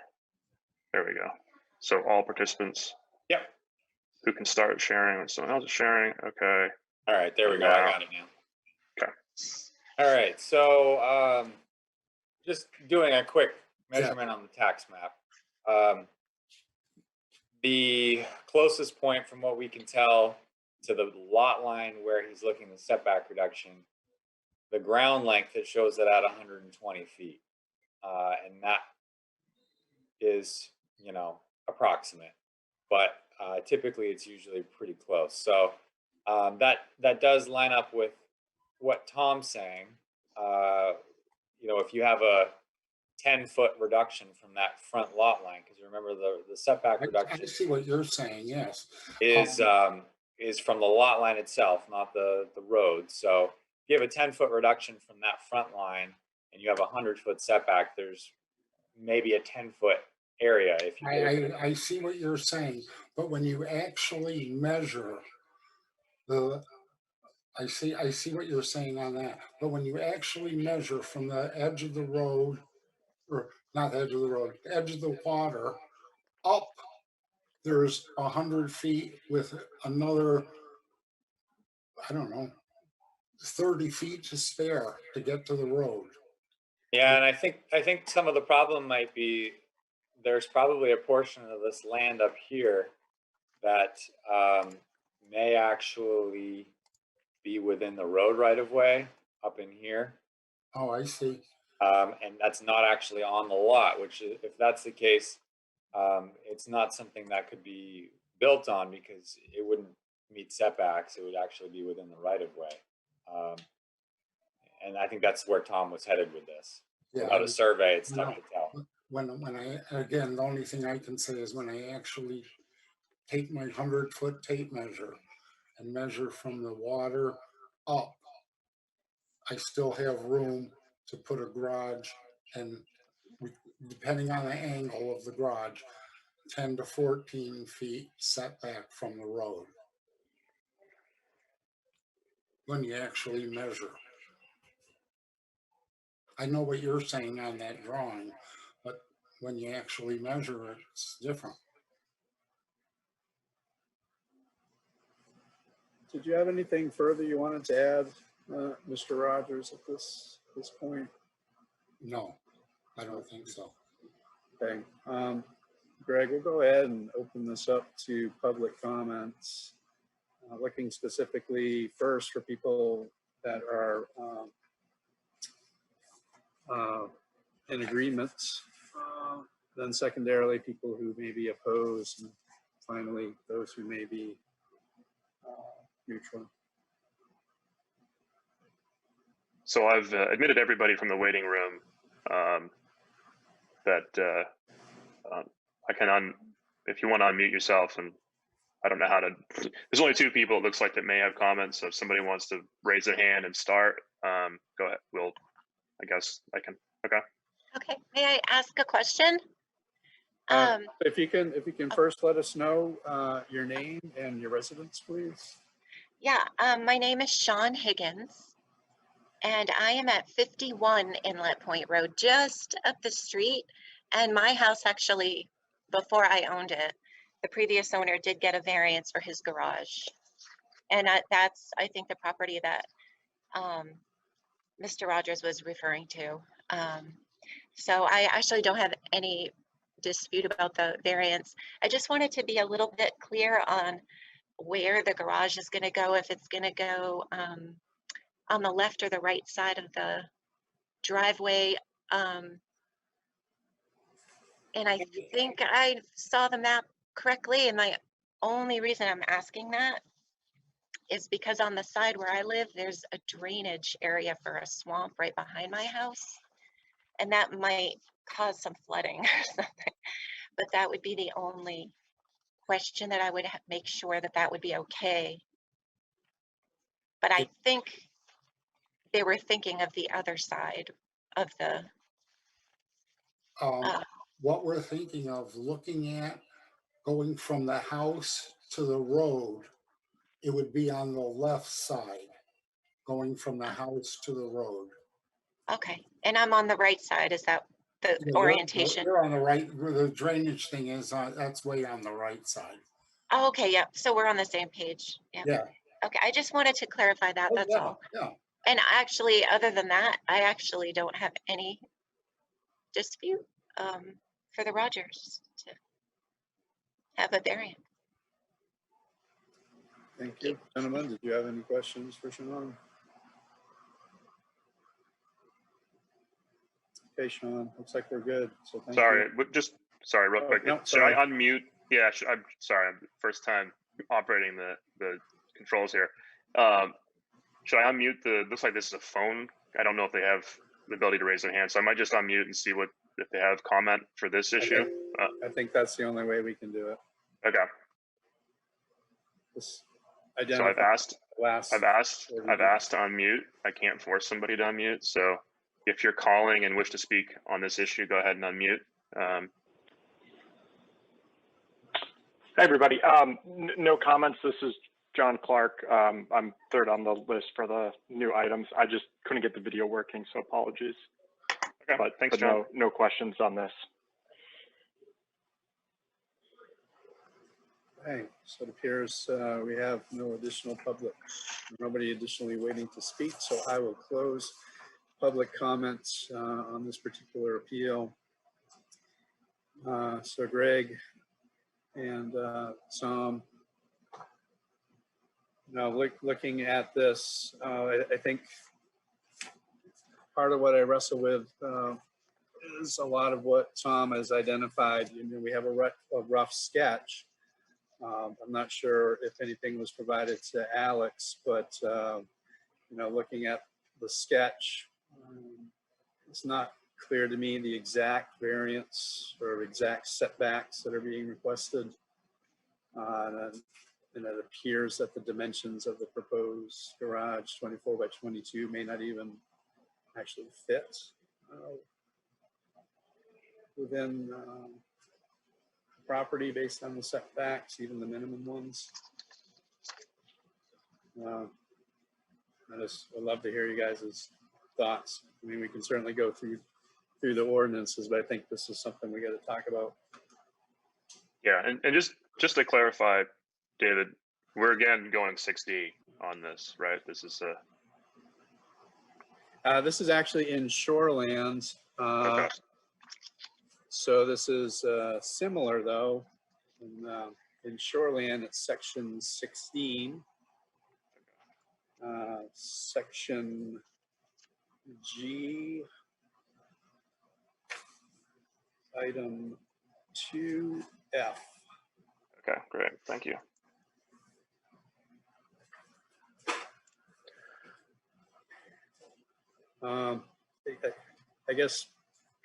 There we go. So all participants. Yep. Who can start sharing when someone else is sharing? Okay. All right, there we go. I got it now. Okay. All right, so just doing a quick measurement on the tax map. The closest point from what we can tell to the lot line where he's looking at the setback reduction, the ground length, it shows it at 120 feet. And that is, approximate, but typically it's usually pretty close. So that does line up with what Tom's saying. If you have a 10-foot reduction from that front lot line, because remember the setback reduction. I see what you're saying, yes. Is from the lot line itself, not the road. So if you have a 10-foot reduction from that front line and you have a 100-foot setback, there's maybe a 10-foot area. If you I see what you're saying, but when you actually measure I see what you're saying on that, but when you actually measure from the edge of the road, or not the edge of the road, the edge of the water up, there's 100 feet with another, I don't know, 30 feet to spare to get to the road. Yeah, and I think some of the problem might be there's probably a portion of this land up here that may actually be within the road right of way up in here. Oh, I see. And that's not actually on the lot, which if that's the case, it's not something that could be built on because it wouldn't meet setbacks. It would actually be within the right of way. And I think that's where Tom was headed with this. Yeah, Without a survey, it's tough to tell. When again, the only thing I can say is when I actually take my 100-foot tape measure and measure from the water up, I still have room to put a garage, and depending on the angle of the garage, 10 to 14 feet setback from the road when you actually measure. I know what you're saying on that drawing, but when you actually measure it, it's different. Did you have anything further you wanted to add, Mr. Rogers, at this point? No, I don't think so. Okay. Greg, we'll go ahead and open this up to public comments, looking specifically first for people that are in agreement, then secondarily people who may be opposed, and finally those who may be neutral. So I've admitted everybody from the waiting room that I can if you want to unmute yourself, and I don't know how to, there's only 2 people it looks like that may have comments. So if somebody wants to raise their hand and start, go ahead. I guess I can, okay. Okay, may I ask a question? If you can first let us know your name and your residence, please. Yeah, my name is Sean Higgins, and I am at 51 Inlet Point Road, just up the street. And my house actually, before I owned it, the previous owner did get a variance for his garage. And that's, I think, the property that Mr. Rogers was referring to. So I actually don't have any dispute about the variance. I just wanted to be a little bit clear on where the garage is going to go, if it's going to go on the left or the right side of the driveway. And I think I saw the map correctly, and my only reason I'm asking that is because on the side where I live, there's a drainage area for a swamp right behind my house, and that might cause some flooding or something. But that would be the only question that I would make sure that that would be okay. But I think they were thinking of the other side of the. What we're thinking of looking at going from the house to the road, it would be on the left side, going from the house to the road. Okay, and I'm on the right side. Is that the orientation? You're on the right, where the drainage thing is, that's way on the right side. Oh, okay, yeah. So we're on the same page. Yeah. Yeah. Okay, I just wanted to clarify that. That's all. Yeah. And actually, other than that, I actually don't have any dispute for the Rogers to have a variant. Thank you. Gentlemen, did you have any questions for Sean? Okay, Sean, looks like we're good. So thank Sorry, you. but just, sorry, real quick. No, Should I unmute? Yeah, I'm sorry. I'm first time operating the controls here. Should I unmute looks like this is a phone. I don't know if they have the ability to raise their hand, so I might just unmute and see if they have comment for this issue. I think that's the only way we can do it. Okay. Just So I've asked last. to unmute. I can't force somebody to unmute. So if you're calling and wish to speak on this issue, go ahead and unmute. Hey, everybody. No comments. This is John Clark. I'm third on the list for the new items. I just couldn't get the video working, so apologies. Okay, but thanks, John. No questions on this. Okay, so it appears we have nobody additionally waiting to speak, so I will close public comments on this particular appeal. So Greg and Sam, now looking at this, I think part of what I wrestle with is a lot of what Tom has identified. We have a rough sketch. I'm not sure if anything was provided to Alex, but looking at the sketch, it's not clear to me the exact variance or exact setbacks that are being requested. And it appears that the dimensions of the proposed garage, 24 by 22, may not even actually fit within property based on the setbacks, even the minimum ones. I just would love to hear you guys' thoughts. I mean, we can certainly go through the ordinances, but I think this is something we got to talk about. Yeah, and just to clarify, David, we're again going 6D on this, right? This is This is actually in shorelands. okay. So this is similar though. In shoreland, it's section 16. Section G, item 2F. Okay, great. Thank you. I guess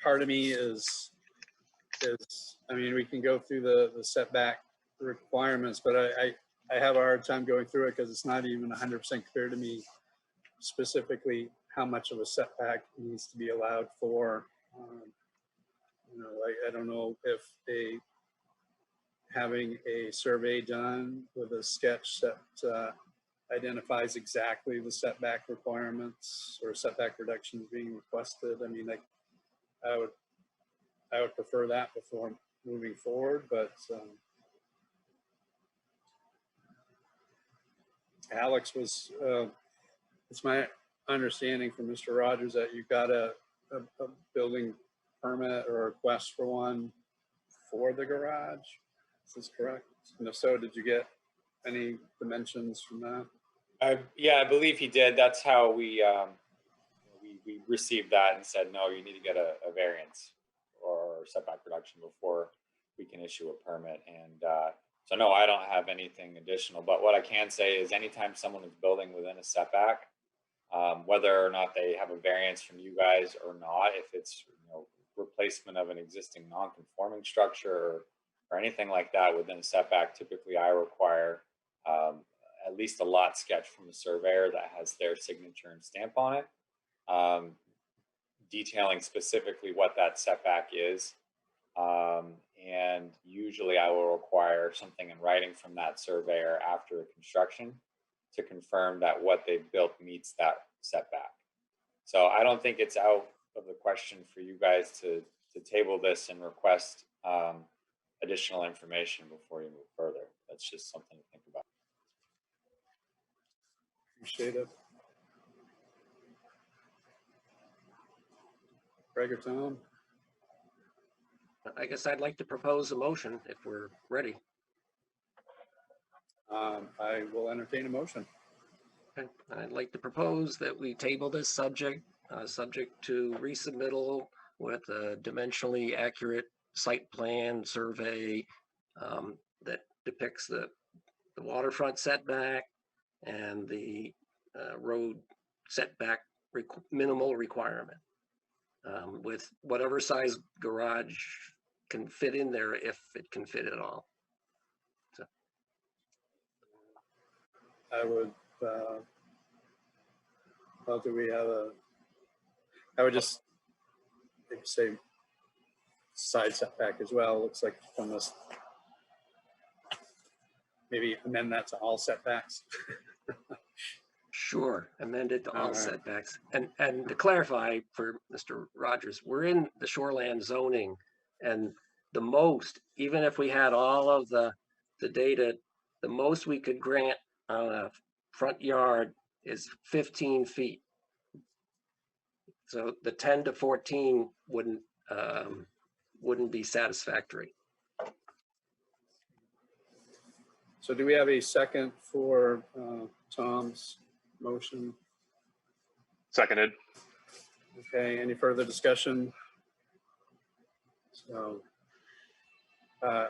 part of me is, I mean, we can go through the setback requirements, but I have a hard time going through it because it's not even 100% clear to me specifically how much of a setback needs to be allowed for. You know, I don't know if having a survey done with a sketch that identifies exactly the setback requirements or setback reductions being requested. I mean, I would prefer that before moving forward, but Alex was, it's my understanding from Mr. Rogers that you got a building permit or a request for one for the garage. Is this correct? And if so, did you get any dimensions from that? Yeah, I believe he did. That's how we received that and said, no, you need to get a variance or setback reduction before we can issue a permit. And so no, I don't have anything additional, but what I can say is anytime someone is building within a setback, whether or not they have a variance from you guys or not, if it's, you know, replacement of an existing non-conforming structure or anything like that within a setback, typically I require at least a lot sketch from the surveyor that has their signature and stamp on it, detailing specifically what that setback is. And usually I will require something in writing from that surveyor after the construction to confirm that what they've built meets that setback. So I don't think it's out of the question for you guys to table this and request additional information before you move further. That's just something to think about. Appreciate it. Greg or Tom? I guess I'd like to propose a motion if we're ready. I will entertain a motion. Okay. I'd like to propose that we table this subject to resubmittal with a dimensionally accurate site plan survey that depicts the waterfront setback and the road setback minimal requirement with whatever size garage can fit in there, if it can fit at all. So. I would, well, do we have I would just say side setback as well. Looks like from this, maybe amend that to all setbacks. Sure, amended to all right. setbacks. And to clarify for Mr. Rogers, we're in the shoreland zoning, and the most, even if we had all of the data, the most we could grant on a front yard is 15 feet. So the 10 to 14 wouldn't be satisfactory. So do we have a second for Tom's motion? Seconded. Okay, any further discussion? So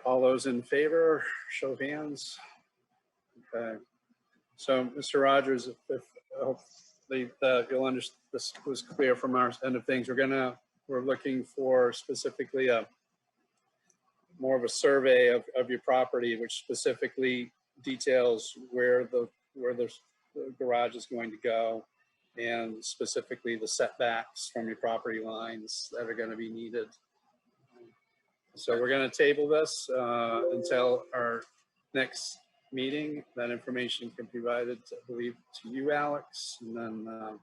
all those in favor, show of hands. Okay, so Mr. Rogers, if hopefully you'll understand, this was clear from our end of things. We're looking for specifically more of a survey of your property, which specifically details where the garage is going to go, and specifically the setbacks from your property lines that are going to be needed. So we're going to table this until our next meeting. That information can be provided, I believe, to you, Alex, and then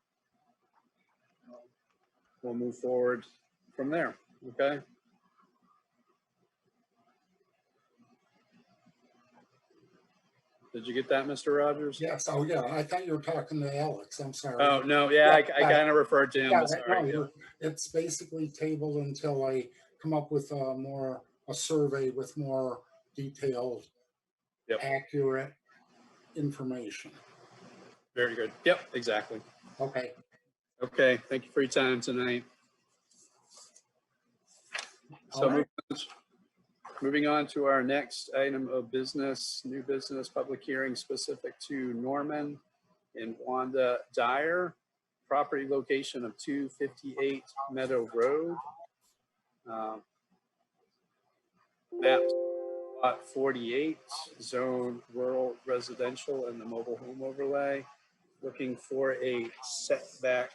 we'll move forward from there. Okay. Did you get that, Mr. Rogers? Yes, oh yeah, I thought you were talking to Alex, I'm sorry. Oh, no, yeah, I Yeah, kind of referred to him. Yeah, Sorry. no, Yeah. it's basically tabled until I come up with a survey with more detailed, Yep. accurate information. Very good. Yep, exactly. Okay. Okay, thank you for your time tonight. So All right. moving on to our next item of business, new business, public hearing specific to Norman and Wanda Dyer, property location of 258 Meadow Road. Map lot 48, zone rural residential and the mobile home overlay. Looking for a setback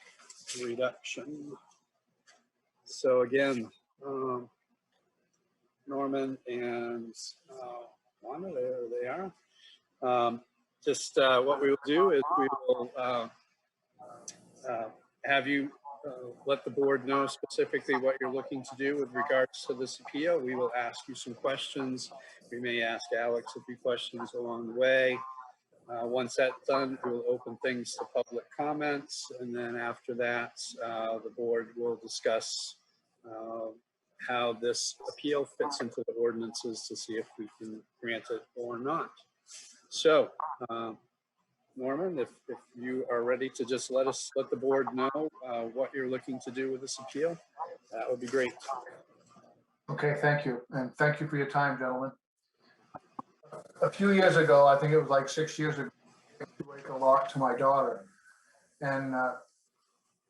reduction. So again, Norman and Wanda, there they are. Just what we will do is we will have you let the board know specifically what you're looking to do with regards to this appeal. We will ask you some questions. We may ask Alex a few questions along the way. Once that's done, we'll open things to public comments. And then after that, the board will discuss how this appeal fits into the ordinances to see if we can grant it or not. So, Norman, if you are ready to just let the board know what you're looking to do with this appeal, that would be great. Okay, thank you. And thank you for your time, gentlemen. A few years ago, I think it was like 6 years ago, I gave a 2-acre lot to my daughter. And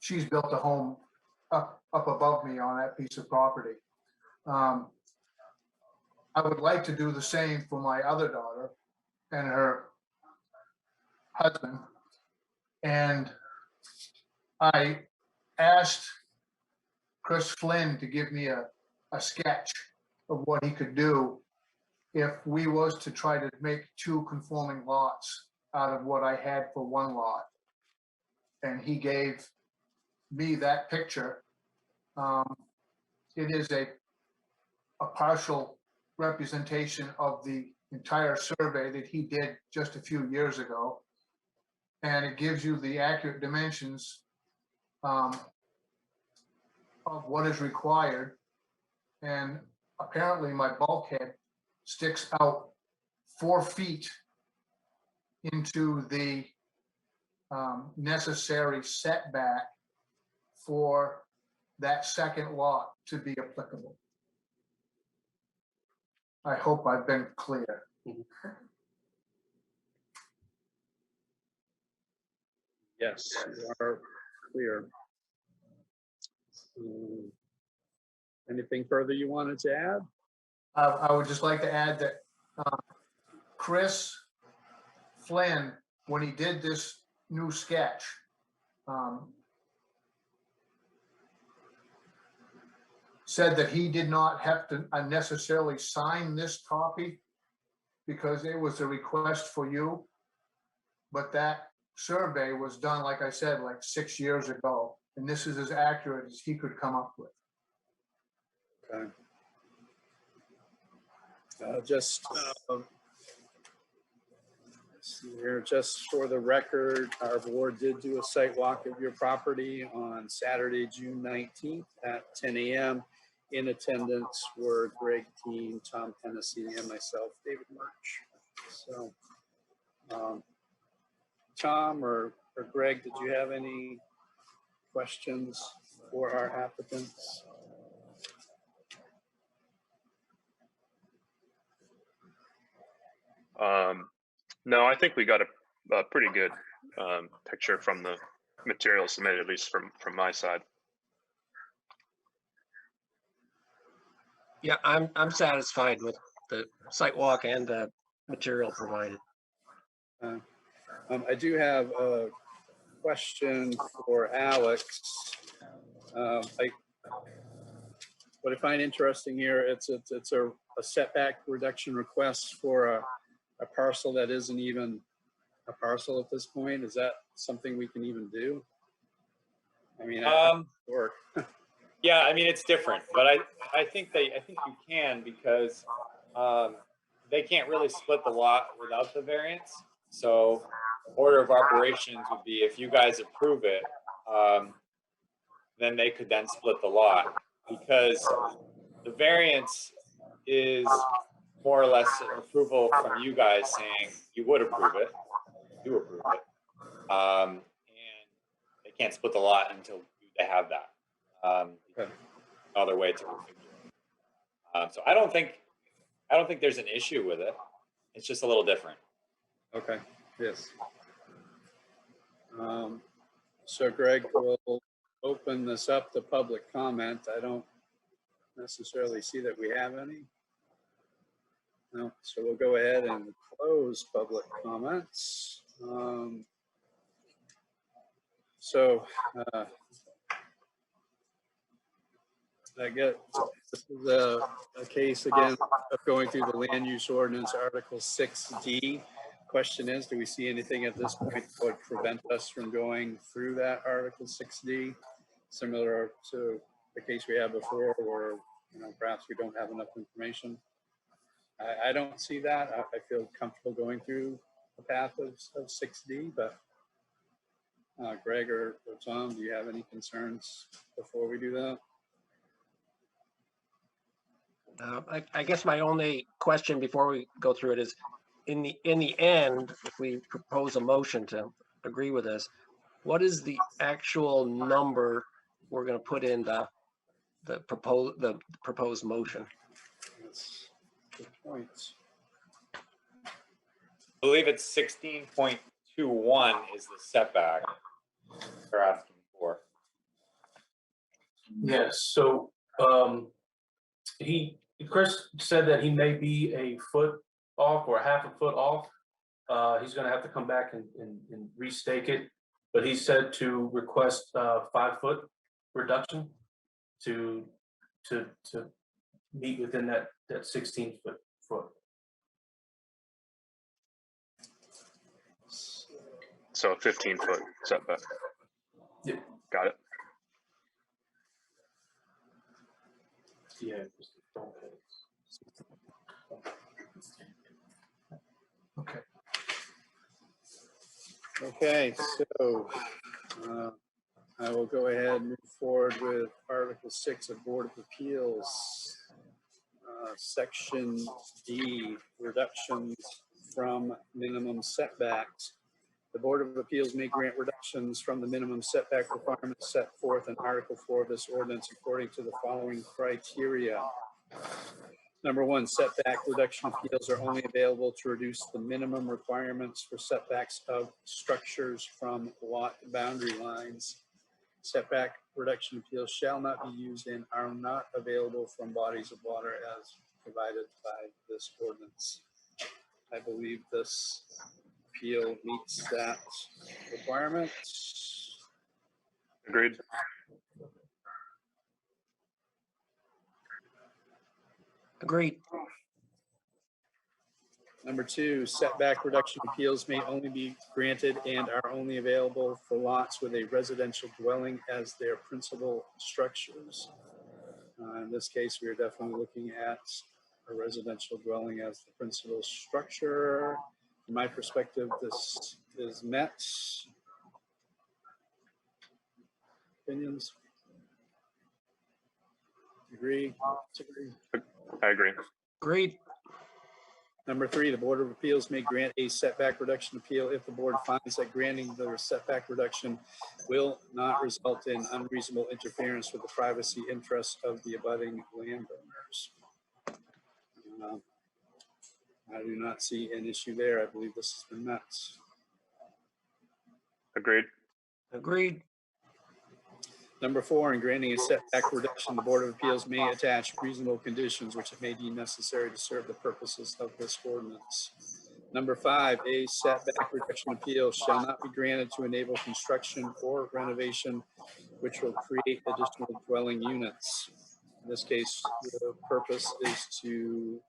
she's built a home up above me on that piece of property. I would like to do the same for my other daughter and her husband. And I asked Chris Flynn to give me a sketch of what he could do if we was to try to make 2 conforming lots out of what I had for 1 lot. And he gave me that picture. It is a partial representation of the entire survey that he did just a few years ago. And it gives you the accurate dimensions of what is required. And apparently my bulkhead sticks out 4 feet into the necessary setback for that second lot to be applicable. I hope I've been clear. Yes, you are clear. Anything further you wanted to add? I would just like to add that Chris Flynn, when he did this new sketch, said that he did not have to necessarily sign this copy because it was a request for you. But that survey was done, like I said, like 6 years ago. And this is as accurate as he could come up with. Okay. Just for the record, our board did do a site walk of your property on Saturday, June 19th at 10 a.m. In attendance were Greg Dean, Tom Hennessy, and myself, David Murch. So, Tom or Greg, did you have any questions for our applicants? No, I think we got a pretty good picture from the material submitted, at least from my side. Yeah, I'm satisfied with the site walk and the material provided. I do have a question for Alex. what I find interesting here, it's a setback reduction request for a parcel that isn't even a parcel at this point. Is that something we can even do? I mean, work. Yeah, I mean, it's different, but I think you can, because they can't really split the lot without the variance. So order of operations would be, if you guys approve it, then they could then split the lot, because the variance is more or less an approval from you guys saying you would approve it, you approve it, and they can't split the lot until they have that. Okay. Other way to configure it. So I don't think there's an issue with it. It's just a little different. Okay, yes. So Greg, will open this up to public comment. I don't necessarily see that we have any. No, so we'll go ahead and close public comments. I get this is a case again of going through the land use ordinance, Article 6D. Question is, do we see anything at this point that would prevent us from going through that Article 6D, similar to the case we had before, where perhaps we don't have enough information? I don't see that. I feel comfortable going through the path of 6D, but Greg or Tom, do you have any concerns before we do that? I guess my only question before we go through it is, in the end, if we propose a motion to agree with this, what is the actual number we're going to put in the proposed motion? That's good points. I believe it's 16.21 is the setback they're asking for. Yes, so Chris said that he may be a foot off or half a foot off. He's gonna have to come back and restake it, but he said to request 5 foot reduction to meet within that 16 foot. So a 15-foot setback. Yeah. Got it. Yeah. Okay. Okay, so I will go ahead and move forward with Article 6 of Board of Appeals, Section D, reductions from minimum setbacks. The Board of Appeals may grant reductions from the minimum setback requirements set forth in Article 4 of this ordinance according to the following criteria. Number 1, setback reduction appeals are only available to reduce the minimum requirements for setbacks of structures from lot boundary lines. Setback reduction appeals shall not be used and are not available from bodies of water as provided by this ordinance. I believe this appeal meets that requirement. Agreed. Agreed. Number 2, setback reduction appeals may only be granted and are only available for lots with a residential dwelling as their principal structures. In this case, we are definitely looking at a residential dwelling as the principal structure. From my perspective, this is met. Opinions? Agree? Disagree? I agree. Agreed. Number 3, the Board of Appeals may grant a setback reduction appeal if the board finds that granting the setback reduction will not result in unreasonable interference with the privacy interests of the abutting landowners. I do not see an issue there. I believe this has been met. Agreed. Agreed. Number 4, in granting a setback reduction, the Board of Appeals may attach reasonable conditions which it may deem necessary to serve the purposes of this ordinance. Number 5, a setback reduction appeal shall not be granted to enable construction or renovation which will create additional dwelling units. In this case, the purpose is to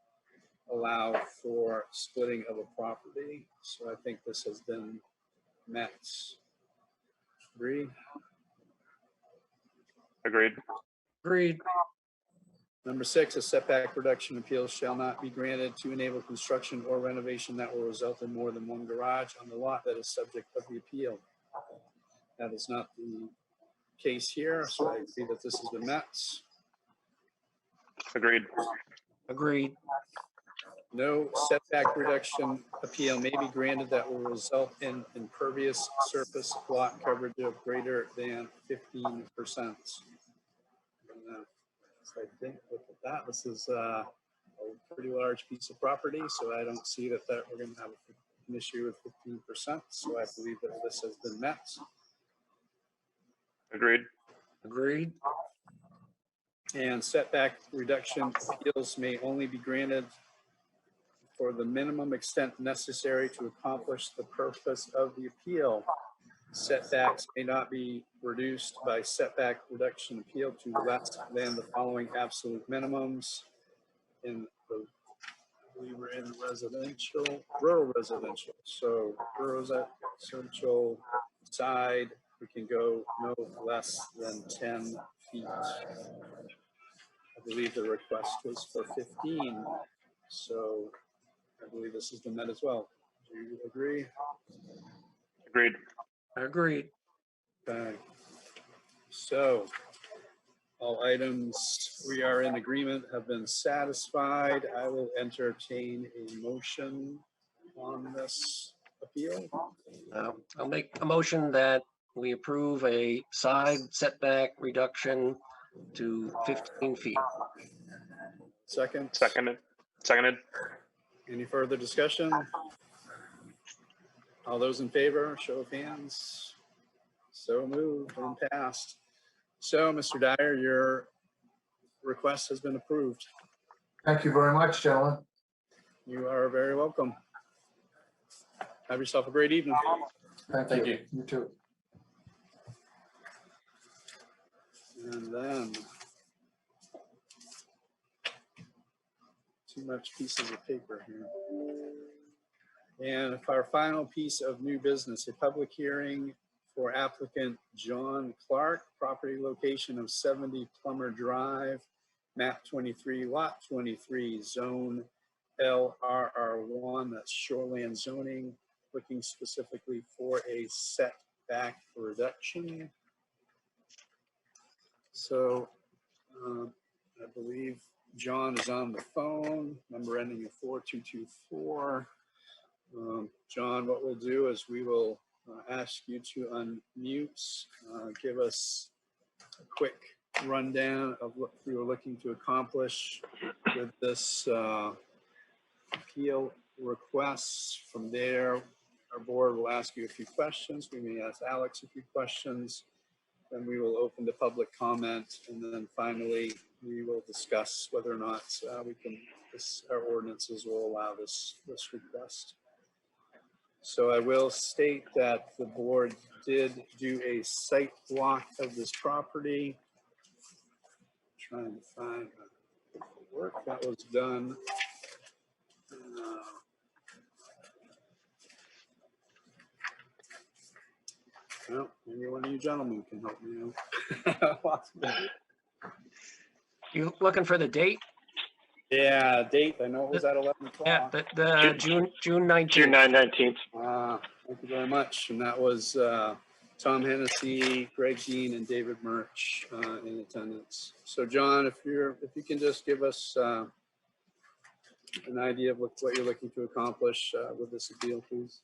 allow for splitting of a property. So I think this has been met. Agree? Agreed. Agreed. Number 6, a setback reduction appeal shall not be granted to enable construction or renovation that will result in more than one garage on the lot that is subject of the appeal. That is not the case here, so I see that this has been met. Agreed. Agreed. No setback reduction appeal may be granted that will result in impervious surface lot coverage of greater than 15%. So I think look at that. This is a pretty large piece of property, so I don't see that we're going to have an issue with 15%. So I believe that this has been met. Agreed. Agreed. And setback reduction appeals may only be granted for the minimum extent necessary to accomplish the purpose of the appeal. Setbacks may not be reduced by setback reduction appeal to less than the following absolute minimums. We were in rural residential. So rural residential side, we can go no less than 10 feet. I believe the request was for 15. So I believe this has been met as well. Do you agree? Agreed. Agreed. Okay. So all items we are in agreement have been satisfied. I will entertain a motion on this appeal. I'll make a motion that we approve a side setback reduction to 15 feet. Second. Seconded. Seconded. Any further discussion? All those in favor, show of hands. So moved and passed. So, Mr. Dyer, your request has been approved. Thank you very much, gentlemen. You are very welcome. Have yourself a great evening. Thank you. You too. And then too much pieces of paper here. And if our final piece of new business, a public hearing for applicant John Clark, property location of 70 Plummer Drive, map 23, lot 23, zone LRR1, that's shoreland zoning, looking specifically for a setback reduction. So I believe John is on the phone, number ending in 4224. John, what we'll do is we will ask you to unmute, give us a quick rundown of what we were looking to accomplish with this appeal request. From there, our board will ask you a few questions. We may ask Alex a few questions. Then we will open to public comment, and then finally we will discuss whether or not our ordinances will allow this request. So I will state that the board did do a site walk of this property. Trying to find the work that was done. Well, maybe one of you gentlemen can help me out. You looking for the date? Yeah, date. I know it was at 11 o'clock. Yeah, the June 19th. June 19th. Thank you very much. And that was Tom Hennessy, Greg Dean, and David Murch in attendance. So John, if you can just give us an idea of what you're looking to accomplish with this appeal, please.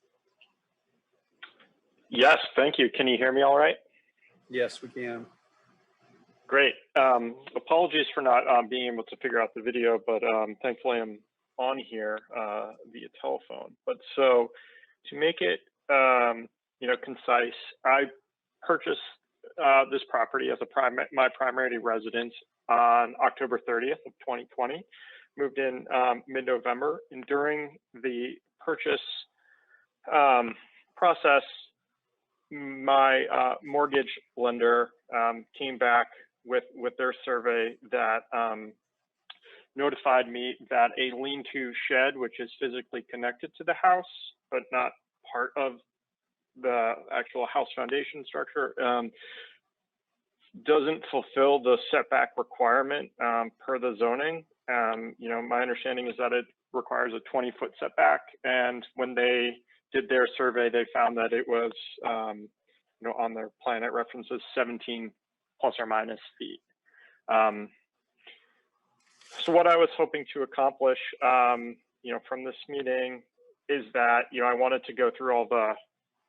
Yes, thank you. Can you hear me all right? Yes, we can. Great. Apologies for not being able to figure out the video, but thankfully I'm on here via telephone. But so to make it, concise, I purchased this property as my primary residence on October 30th of 2020. Moved in mid-November, and during the purchase process, my mortgage lender came back with their survey that notified me that a lean-to shed, which is physically connected to the house, but not part of the actual house foundation structure, doesn't fulfill the setback requirement per the zoning. You know, my understanding is that it requires a 20-foot setback, and when they did their survey, they found that it was, you know, on their plan it references 17 plus or minus feet. So what I was hoping to accomplish, you know, from this meeting is that, you know, I wanted to go through all the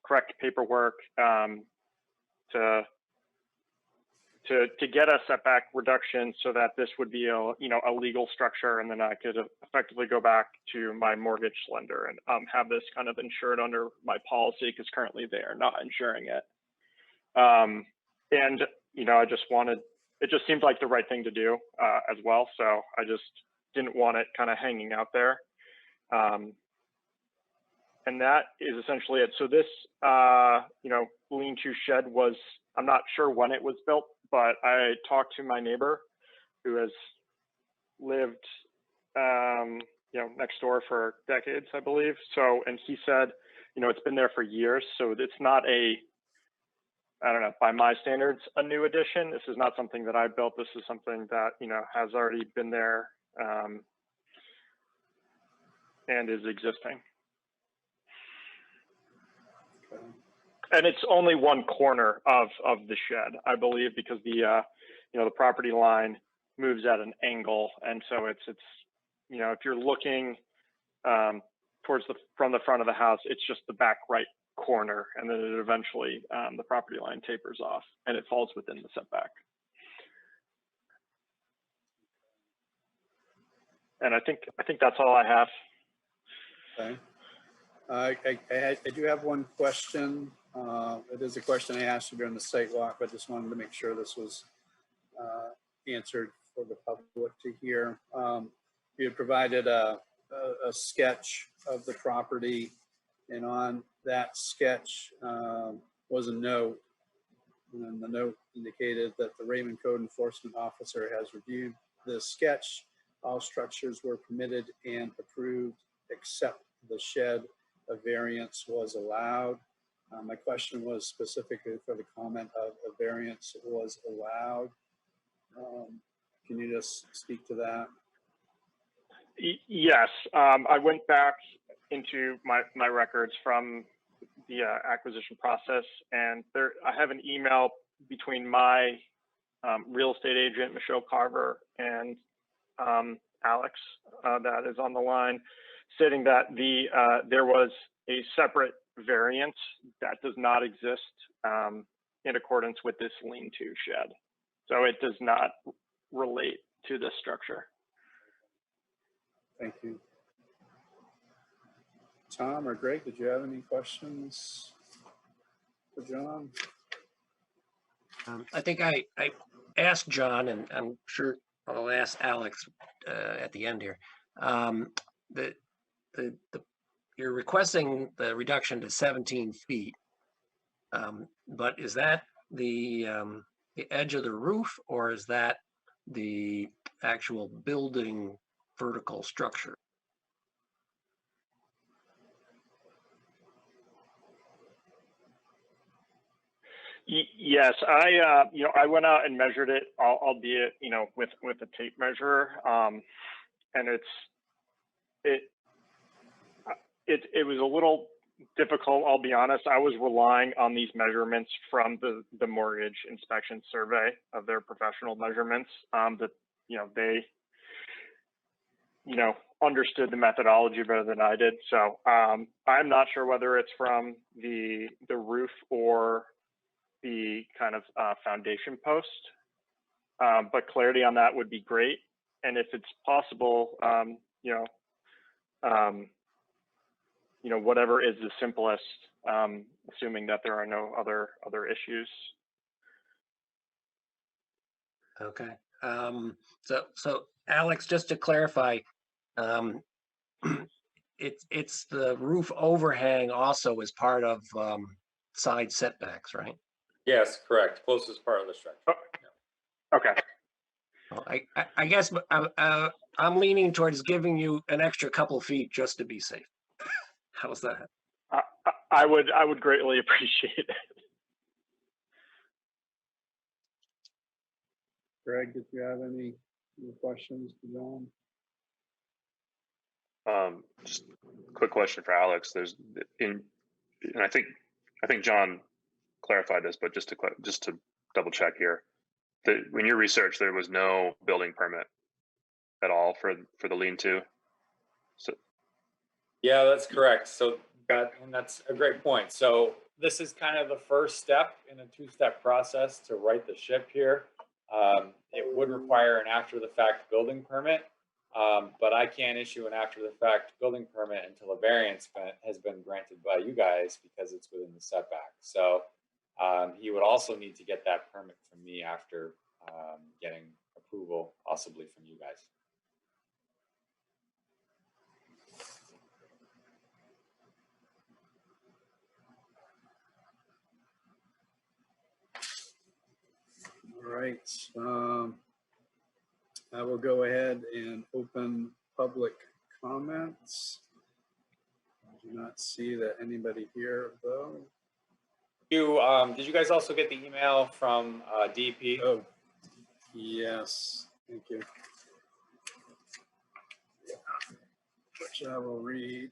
correct paperwork to get a setback reduction so that this would be a, you know, a legal structure, and then I could effectively go back to my mortgage lender and have this kind of insured under my policy, because currently they are not insuring it. And, you know, I just wanted, it just seemed like the right thing to do as well. So I just didn't want it kind of hanging out there. And that is essentially it. So this, you know, lean-to shed was, I'm not sure when it was built, but I talked to my neighbor who has lived, you know, next door for decades, I believe. So, and he said, you know, it's been there for years. So it's not a, I don't know, by my standards, a new addition. This is not something that I built. This is something that, you know, has already been there and is existing. Okay. And it's only one corner of the shed, I believe, because the, you know, the property line moves at an angle. And so it's, you know, if you're looking towards from the front of the house, it's just the back right corner, and then it eventually the property line tapers off and it falls within the setback. And I think that's all I have. Okay. I do have one question. It is a question I asked you during the site walk, but just wanted to make sure this was answered for the public to hear. You had provided a sketch of the property, and on that sketch was a note, and the note indicated that the Raymond Code Enforcement Officer has reviewed the sketch. All structures were permitted and approved except the shed. A variance was allowed. My question was specifically for the comment of a variance was allowed. Can you just speak to that? Yes, I went back into my records from the acquisition process, and there I have an email between my real estate agent, Michelle Carver, and Alex that is on the line, stating that there was a separate variance that does not exist in accordance with this lean-to shed. So it does not relate to this structure. Thank you. Tom or Greg, did you have any questions for John? I think I asked John, and I'm sure I'll ask Alex at the end here. You're requesting the reduction to 17 feet, but is that the edge of the roof, or is that the actual building vertical structure? Yes, you know, I went out and measured it, albeit, you know, with a tape measure, and it was a little difficult. I'll be honest. I was relying on these measurements from the mortgage inspection survey of their professional measurements. That, you know, they, you know, understood the methodology better than I did. So I'm not sure whether it's from the roof or the kind of foundation post, but clarity on that would be great. And if it's possible, you know, whatever is the simplest, assuming that there are no other issues. Okay. So Alex, just to clarify, it's the roof overhang also is part of side setbacks, right? Yes, correct. Closest part of the structure. Okay. Well, I guess I'm leaning towards giving you an extra couple feet just to be safe. How's that? I would greatly appreciate it. Greg, did you have any questions for John? Just a quick question for Alex. And I think John clarified this, but just to double check here, when you researched, there was no building permit at all for the lean-to. So Yeah, that's correct. So and that's a great point. So this is kind of the first step in a two-step process to right the ship here. It would require an after-the-fact building permit, but I can't issue an after-the-fact building permit until a variance has been granted by you guys because it's within the setback. So he would also need to get that permit from me after getting approval, possibly from you guys. All right. I will go ahead and open public comments. I do not see that anybody here though. Did you guys also get the email from DP? Oh, yes. Thank you. Which I will read.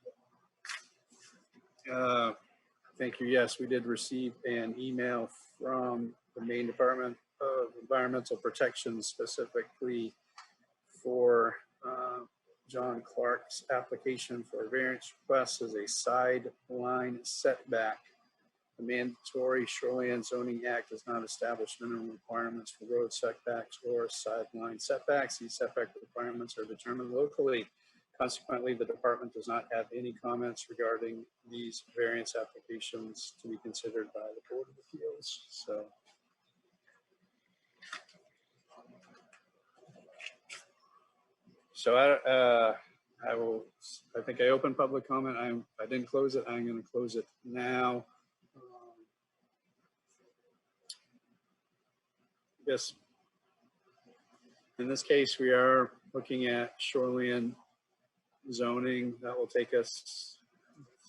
Thank you. Yes, we did receive an email from the Maine Department of Environmental Protection, specifically for John Clark's application for a variance request as a sideline setback. The mandatory Shoreline Zoning Act does not establish minimum requirements for road setbacks or sideline setbacks. These setback requirements are determined locally. Consequently, the department does not have any comments regarding these variance applications to be considered by the Board of Appeals. So I think I opened public comment. I didn't close it. I'm going to close it now. Yes. In this case, we are looking at shoreline zoning. That will take us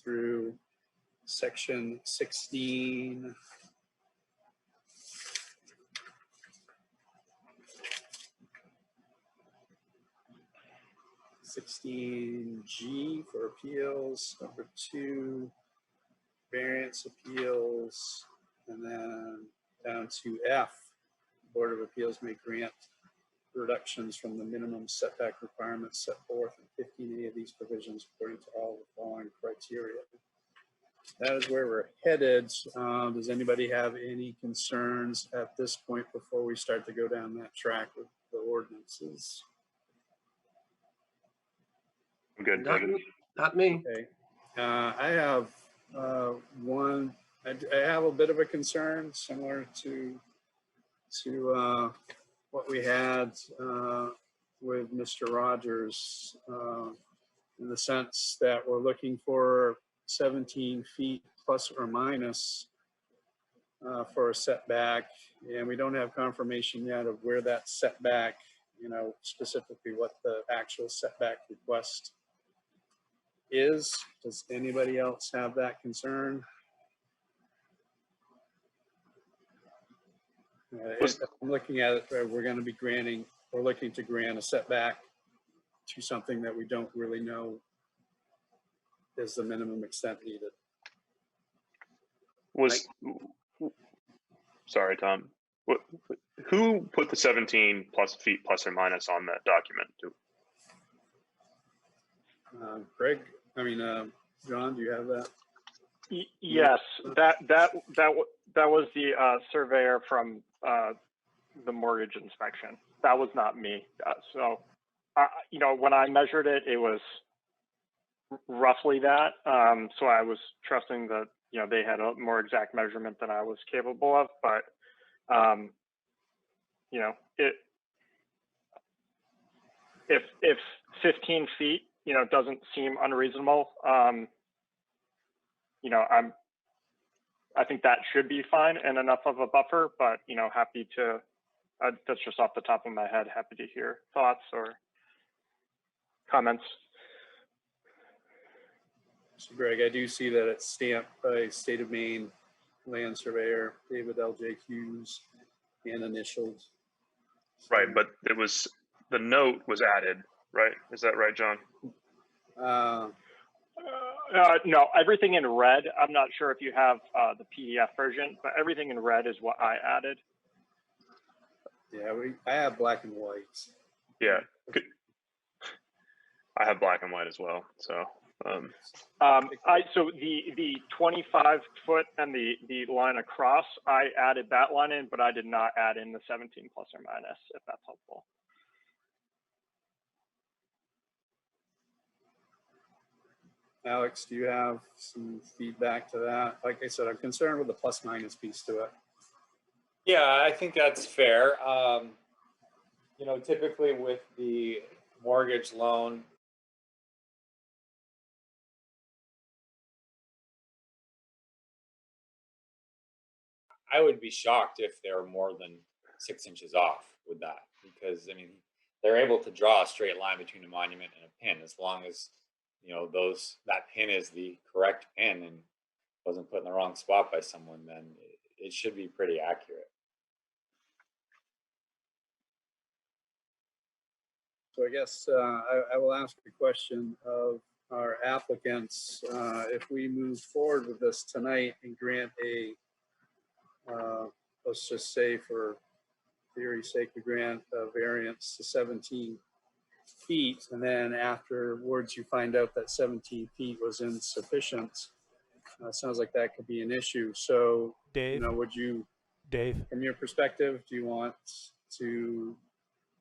through section 16. G for appeals, number 2, variance appeals, and then down to F. Board of Appeals may grant reductions from the minimum setback requirements set forth in 15A of these provisions according to all the following criteria. That is where we're headed. Does anybody have any concerns at this point before we start to go down that track with the ordinances? I'm good. Not me. Okay. I have one. I have a bit of a concern similar to what we had with Mr. Rogers, in the sense that we're looking for 17 feet plus or minus for a setback, and we don't have confirmation yet of where that setback, specifically what the actual setback request is. Does anybody else have that concern? I'm looking at it, we're looking to grant a setback to something that we don't really know is the minimum extent needed. Sorry, Tom. Who put the 17 feet plus or minus on that document? Greg, John, do you have that? Yes, that was the surveyor from the mortgage inspection. That was not me. So, when I measured it, it was roughly that. So I was trusting that they had a more exact measurement than I was capable of. But if 15 feet doesn't seem unreasonable, I think that should be fine and enough of a buffer, but happy to That's just off the top of my head. Happy to hear thoughts or comments. So Greg, I do see that it's stamped by State of Maine Land Surveyor David L.J. Hughes and initialed. Right, but it was, the note was added, right? Is that right, John? No, everything in red. I'm not sure if you have the PDF version, but everything in red is what I added. Yeah, I have black and white. Yeah. I have black and white as well. So, so the 25 foot and the line across, I added that line in, but I did not add in the 17 plus or minus, if that's helpful. Alex, do you have some feedback to that? Like I said, I'm concerned with the plus minus piece to it. Yeah, I think that's fair. You know, typically with the mortgage loan, I would be shocked if they're more than 6 inches off with that, because I mean, they're able to draw a straight line between a monument and a pin as long as, you know, that pin is the correct pin and wasn't put in the wrong spot by someone, then it should be pretty accurate. So I guess I will ask the question of our applicants. If we move forward with this tonight and grant a, let's just say for theory's sake, we grant a variance to 17 feet, and then afterwards you find out that 17 feet was insufficient, sounds like that could be an issue. So, Dave, you know, would you, Dave, from your perspective,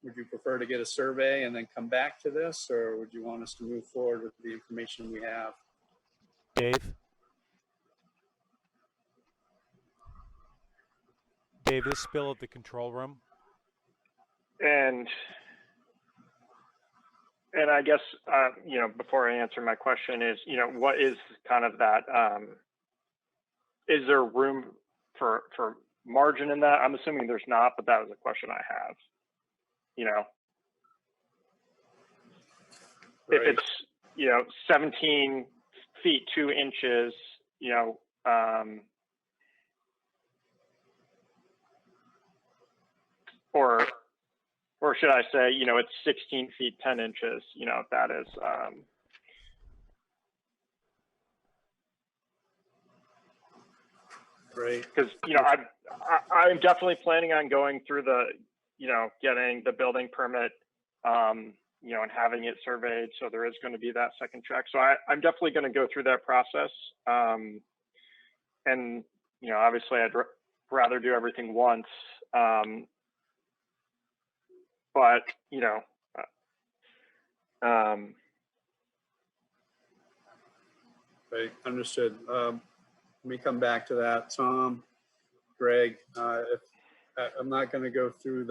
would you prefer to get a survey and then come back to this, or would you want us to move forward with the information we have? Dave, this spill at the control room. And I guess, you know, before I answer my question is, you know, what is kind of that, is there room for margin in that? I'm assuming there's not, but that was a question I have, you know. Right. If it's, you know, 17 feet, 2 inches, you know, or should I say, you know, it's 16 feet, 10 inches, you know, if that is, Right. Because, you know, I'm definitely planning on going through the, you know, getting the building permit, you know, and having it surveyed. So there is going to be that second check. So I'm definitely going to go through that process. And, you know, obviously I'd rather do everything once. But, you know, Right, understood. Let me come back to that. Tom, Greg, I'm not going to go through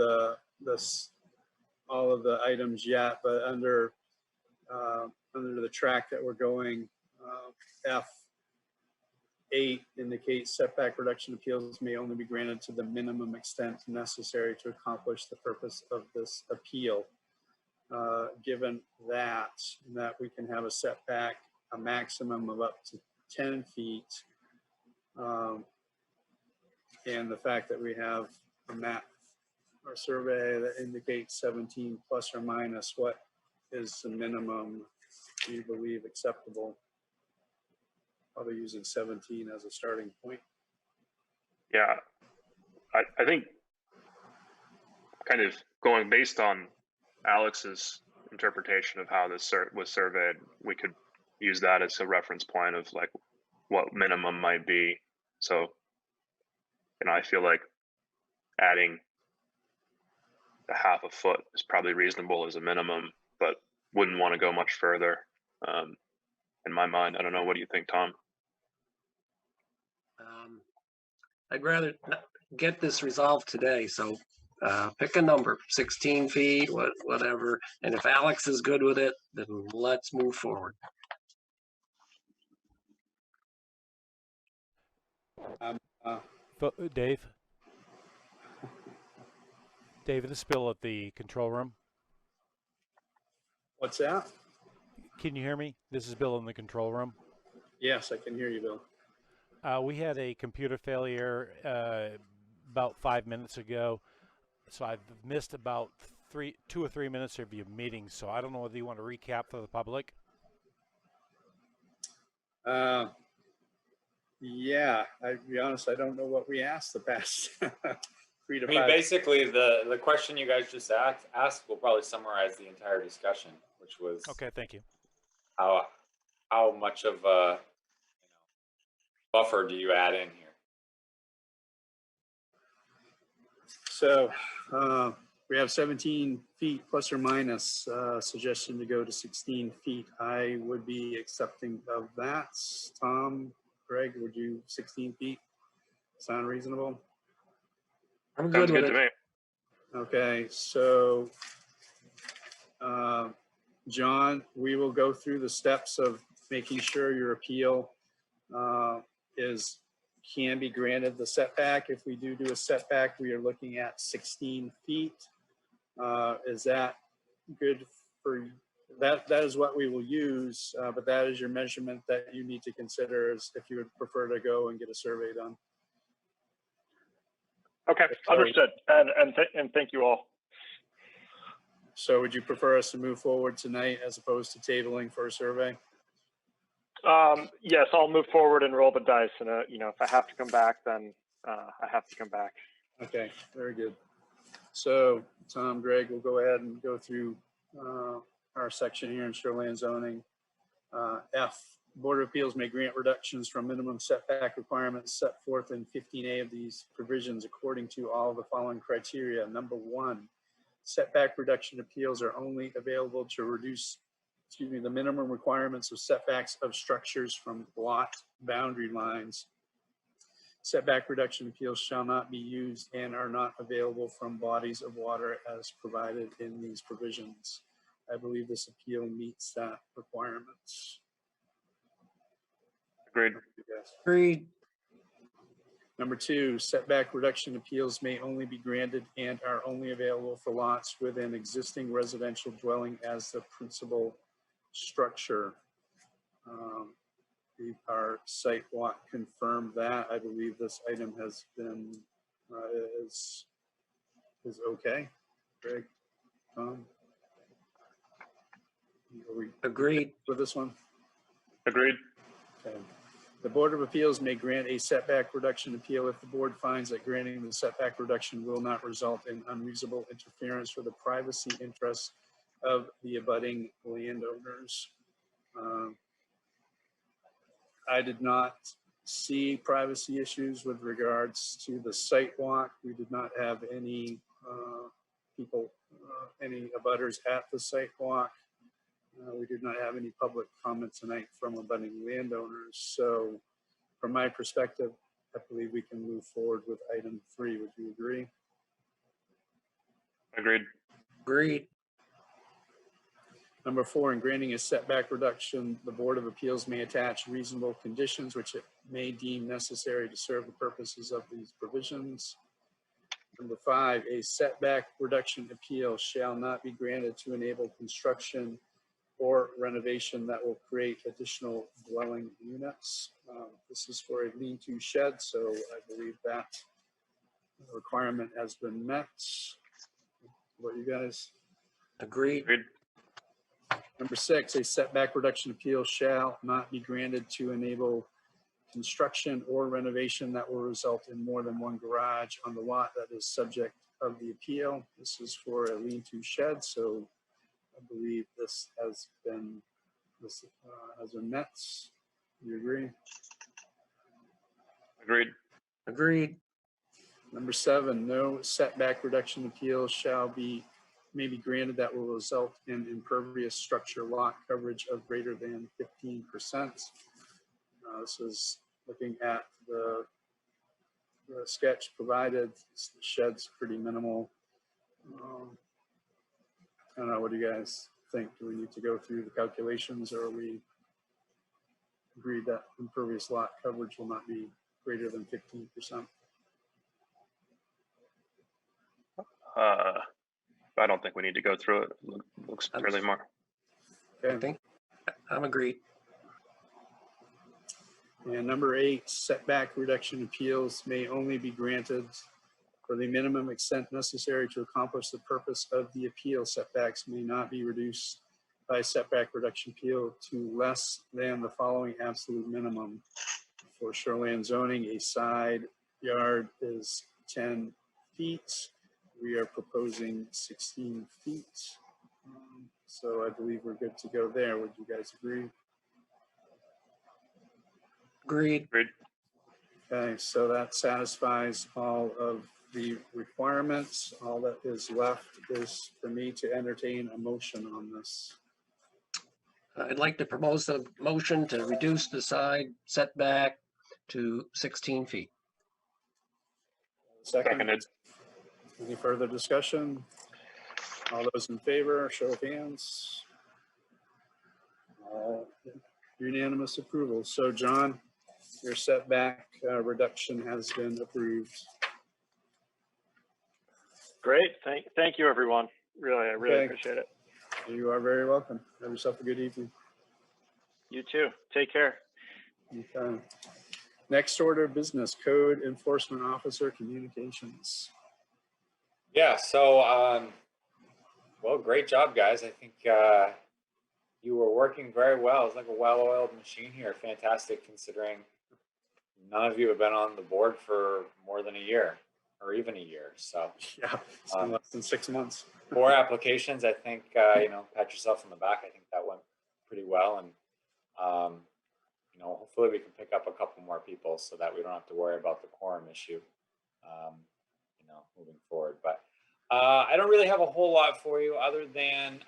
all of the items yet, but under the track that we're going, F8 indicates setback reduction appeals may only be granted to the minimum extent necessary to accomplish the purpose of this appeal. Given that we can have a setback, a maximum of up to 10 feet, and the fact that we have a map or survey that indicates 17 plus or minus, what is the minimum you believe acceptable? Probably using 17 as a starting point. Yeah, I think kind of going based on Alex's interpretation of how this was surveyed, we could use that as a reference point of like what minimum might be. So, you know, I feel like adding a half a foot is probably reasonable as a minimum, but wouldn't want to go much further in my mind. I don't know. What do you think, Tom? I'd rather get this resolved today. So pick a number, 16 feet, whatever. And if Alex is good with it, then let's move forward. Dave? David, this is Bill at the control room. What's that? Can you hear me? This is Bill in the control room. Yes, I can hear you, Bill. We had a computer failure about 5 minutes ago, so I've missed about 2 or 3 minutes of your meeting. So I don't know whether you want to recap for the public. Yeah, I'll be honest, I don't know what we asked the past 3 to I mean, 5. basically, the question you guys just asked will probably summarize the entire discussion, which was Okay, thank you. how much of a buffer do you add in here? So we have 17 feet plus or minus, suggestion to go to 16 feet. I would be accepting of that. Tom, Greg, would you 16 feet sound reasonable? I'm Sounds good good with to it. me. Okay, so John, we will go through the steps of making sure your appeal can be granted the setback. If we do a setback, we are looking at 16 feet. Is that good for you? That is what we will use, but that is your measurement that you need to consider as if you would prefer to go and get a survey done. Okay, understood. And thank you all. So would you prefer us to move forward tonight as opposed to tabling for a survey? Yes, I'll move forward and roll the dice. And if I have to come back, then I have to come back. Okay, very good. So Tom, Greg, we'll go ahead and go through our section here in shoreline zoning. F, Board of Appeals may grant reductions from minimum setback requirements set forth in 15A of these provisions according to all of the following criteria. Number 1, setback reduction appeals are only available to reduce, the minimum requirements of setbacks of structures from lot boundary lines. Setback reduction appeals shall not be used and are not available from bodies of water as provided in these provisions. I believe this appeal meets that requirements. Agreed. Agreed. Number 2, setback reduction appeals may only be granted and are only available for lots with an existing residential dwelling as the principal structure. Our site walk confirmed that. I believe this item has been, is okay. Greg, Tom? Are we Agreed. with this one? Agreed. Okay. The Board of Appeals may grant a setback reduction appeal if the board finds that granting the setback reduction will not result in unreasonable interference with the privacy interests of the abutting landowners. I did not see privacy issues with regards to the site walk. We did not have any any abutters at the site walk. We did not have any public comment tonight from abutting landowners. So from my perspective, I believe we can move forward with item 3. Would you agree? Agreed. Agreed. Number 4, in granting a setback reduction, the Board of Appeals may attach reasonable conditions which it may deem necessary to serve the purposes of these provisions. Number 5, a setback reduction appeal shall not be granted to enable construction or renovation that will create additional dwelling units. This is for a lean-to shed, so I believe that requirement has been met. What you guys? Agreed. Agreed. Number 6, a setback reduction appeal shall not be granted to enable construction or renovation that will result in more than one garage on the lot that is subject of the appeal. This is for a lean-to shed, so I believe this has been met. You agree? Agreed. Agreed. Number 7, no setback reduction appeal may be granted that will result in impervious structure lot coverage of greater than 15%. This is looking at the sketch provided. The shed's pretty minimal. I don't know, what do you guys think? Do we need to go through the calculations, or are we agreed that impervious lot coverage will not be greater than 15%? I don't think we need to go through it. Looks fairly more. I think I'm agreed. And number 8, setback reduction appeals may only be granted for the minimum extent necessary to accomplish the purpose of the appeal. Setbacks may not be reduced by setback reduction appeal to less than the following absolute minimum. For shoreline zoning, a side yard is 10 feet. We are proposing 16 feet. So I believe we're good to go there. Would you guys agree? Agreed. Agreed. Okay, so that satisfies all of the requirements. All that is left is for me to entertain a motion on this. I'd like to propose a motion to reduce the side setback to 16 feet. Seconded. Any further discussion? All those in favor, show of hands. Unanimous approval. So John, your setback reduction has been approved. Great. Thank you, everyone. Really, I really Okay. appreciate it. You are very welcome. Have yourself a good evening. You too. Take care. Okay. Next order of business, Code Enforcement Officer Communications. Yeah, so, well, great job, guys. I think you were working very well. It's like a well-oiled machine here. Fantastic, considering none of you have been on the board for more than a year, or even a year. So Yeah, it's been less than 6 months. 4 applications. I think you know, pat yourself on the back. I think that went pretty well, and you know, hopefully we can pick up a couple more people so that we don't have to worry about the quorum issue, you know, moving forward. But I don't really have a whole lot for you other than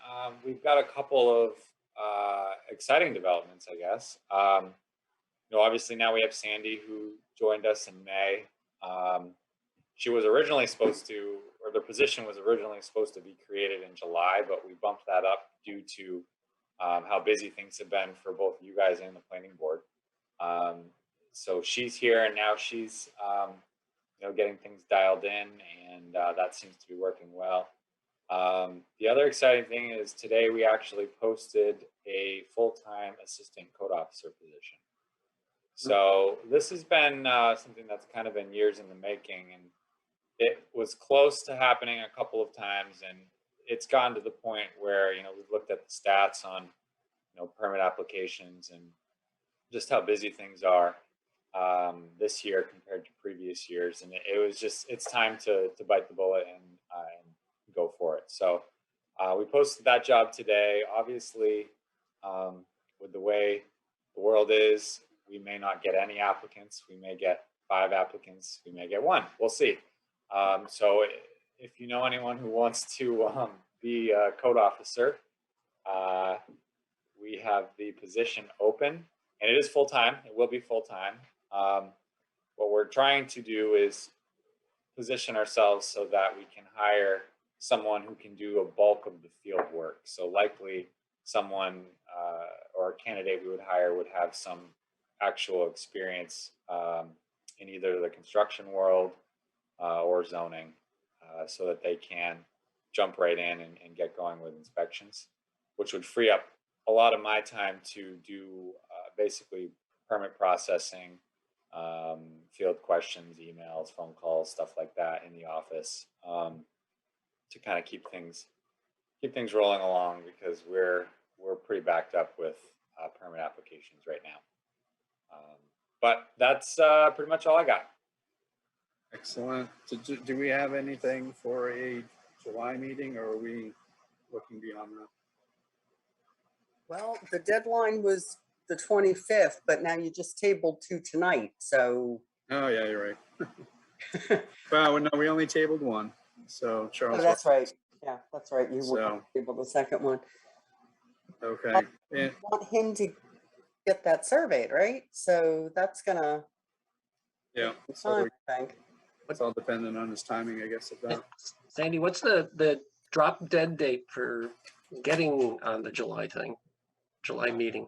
we've got a couple of exciting developments, I guess. You know, obviously now we have Sandy, who joined us in May. She was originally supposed to, or the position was originally supposed to be created in July, but we bumped that up due to how busy things have been for both you guys and the planning board. So she's here, and now she's you know, getting things dialed in, and that seems to be working well. The other exciting thing is today we actually posted a full-time assistant code officer position. So this has been something that's kind of been years in the making, and it was close to happening a couple of times, and it's gotten to the point where, you know, we've looked at the stats on, you know, permit applications and just how busy things are this year compared to previous years, and it was just, it's time to bite the bullet and go for it. So we posted that job today. Obviously, with the way the world is, we may not get any applicants. We may get 5 applicants. We may get 1. We'll see. So if you know anyone who wants to be a code officer, we have the position open, and it is full-time. It will be full-time. What we're trying to do is position ourselves so that we can hire someone who can do a bulk of the field work. So likely someone or a candidate we would hire would have some actual experience in either the construction world or zoning, so that they can jump right in and get going with inspections, which would free up a lot of my time to do basically permit processing, field questions, emails, phone calls, stuff like that in the office, to kind of keep things rolling along, because we're pretty backed up with permit applications right now. But that's pretty much all I got. Excellent. Do we have anything for a July meeting, or are we looking beyond that? Well, the deadline was the 25th, but now you just tabled 2 tonight, so. Oh, yeah, you're right. Well, no, we only tabled 1. So Charles. Oh, that's right. Yeah, that's right. You So, were able the second one. okay. You want him to get that surveyed, right? So that's gonna. Yeah. take So time, I think. it's all dependent on his timing, I guess, of that. Sandy, what's the drop dead date for getting on the July meeting?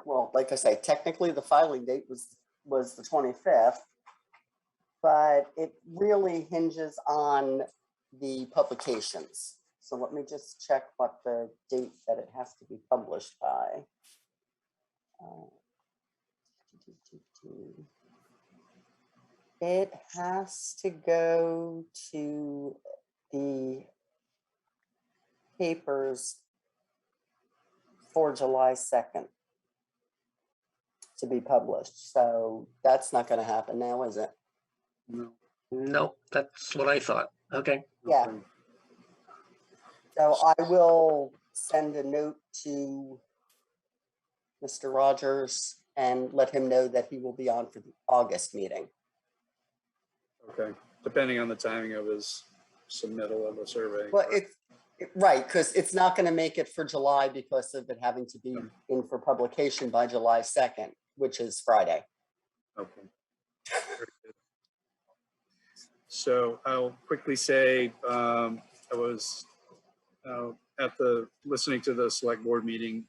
Well, like I say, technically the filing date was the 25th, but it really hinges on the publications. So let me just check what the date that it has to be published by. It has to go to the papers for July 2nd to be published. So that's not going to happen now, is it? No. No, that's what I thought. Okay. Yeah. Okay. So I will send a note to Mr. Rogers and let him know that he will be on for the August meeting. Okay, depending on the timing of his submittal of the survey. Well, right, because it's not going to make it for July because of it having to be in for publication by July 2nd, which is Friday. Okay. Very good. So I'll quickly say, I was listening to the select board meeting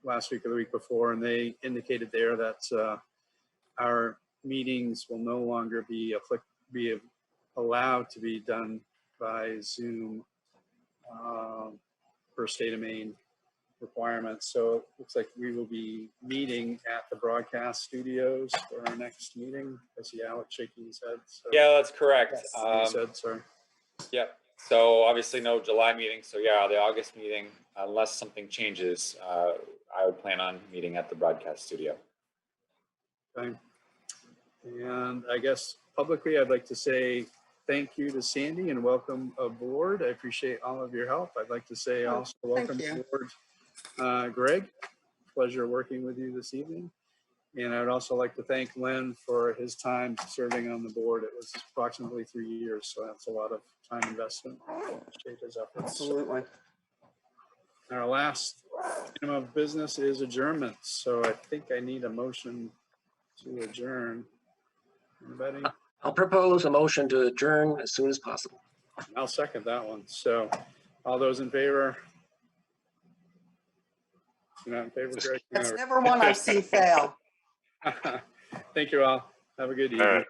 last week or the week before, and they indicated there that our meetings will no longer be allowed to be done by Zoom per state of Maine requirements. So it looks like we will be meeting at the broadcast studios for our next meeting. I see Alex shaking his head. So Yeah, that's correct. he said, sorry. Yep. So obviously no July meeting. So yeah, the August meeting, unless something changes, I would plan on meeting at the broadcast studio. Okay. And I guess publicly, I'd like to say thank you to Sandy and welcome aboard. I appreciate all of your help. I'd like to say also welcome you. aboard, Greg. Pleasure working with you this evening. And I would also like to thank Len for his time serving on the board. It was approximately 3 years, so that's a lot of time investment. Appreciate his efforts. Absolutely. Our last item of business is adjournment. So I think I need a motion to adjourn. Anybody? I'll propose a motion to adjourn as soon as possible. I'll second that one. So all those in favor? You're not in favor, Greg? That's never one I've seen fail. Thank you all. Have a good evening. All right.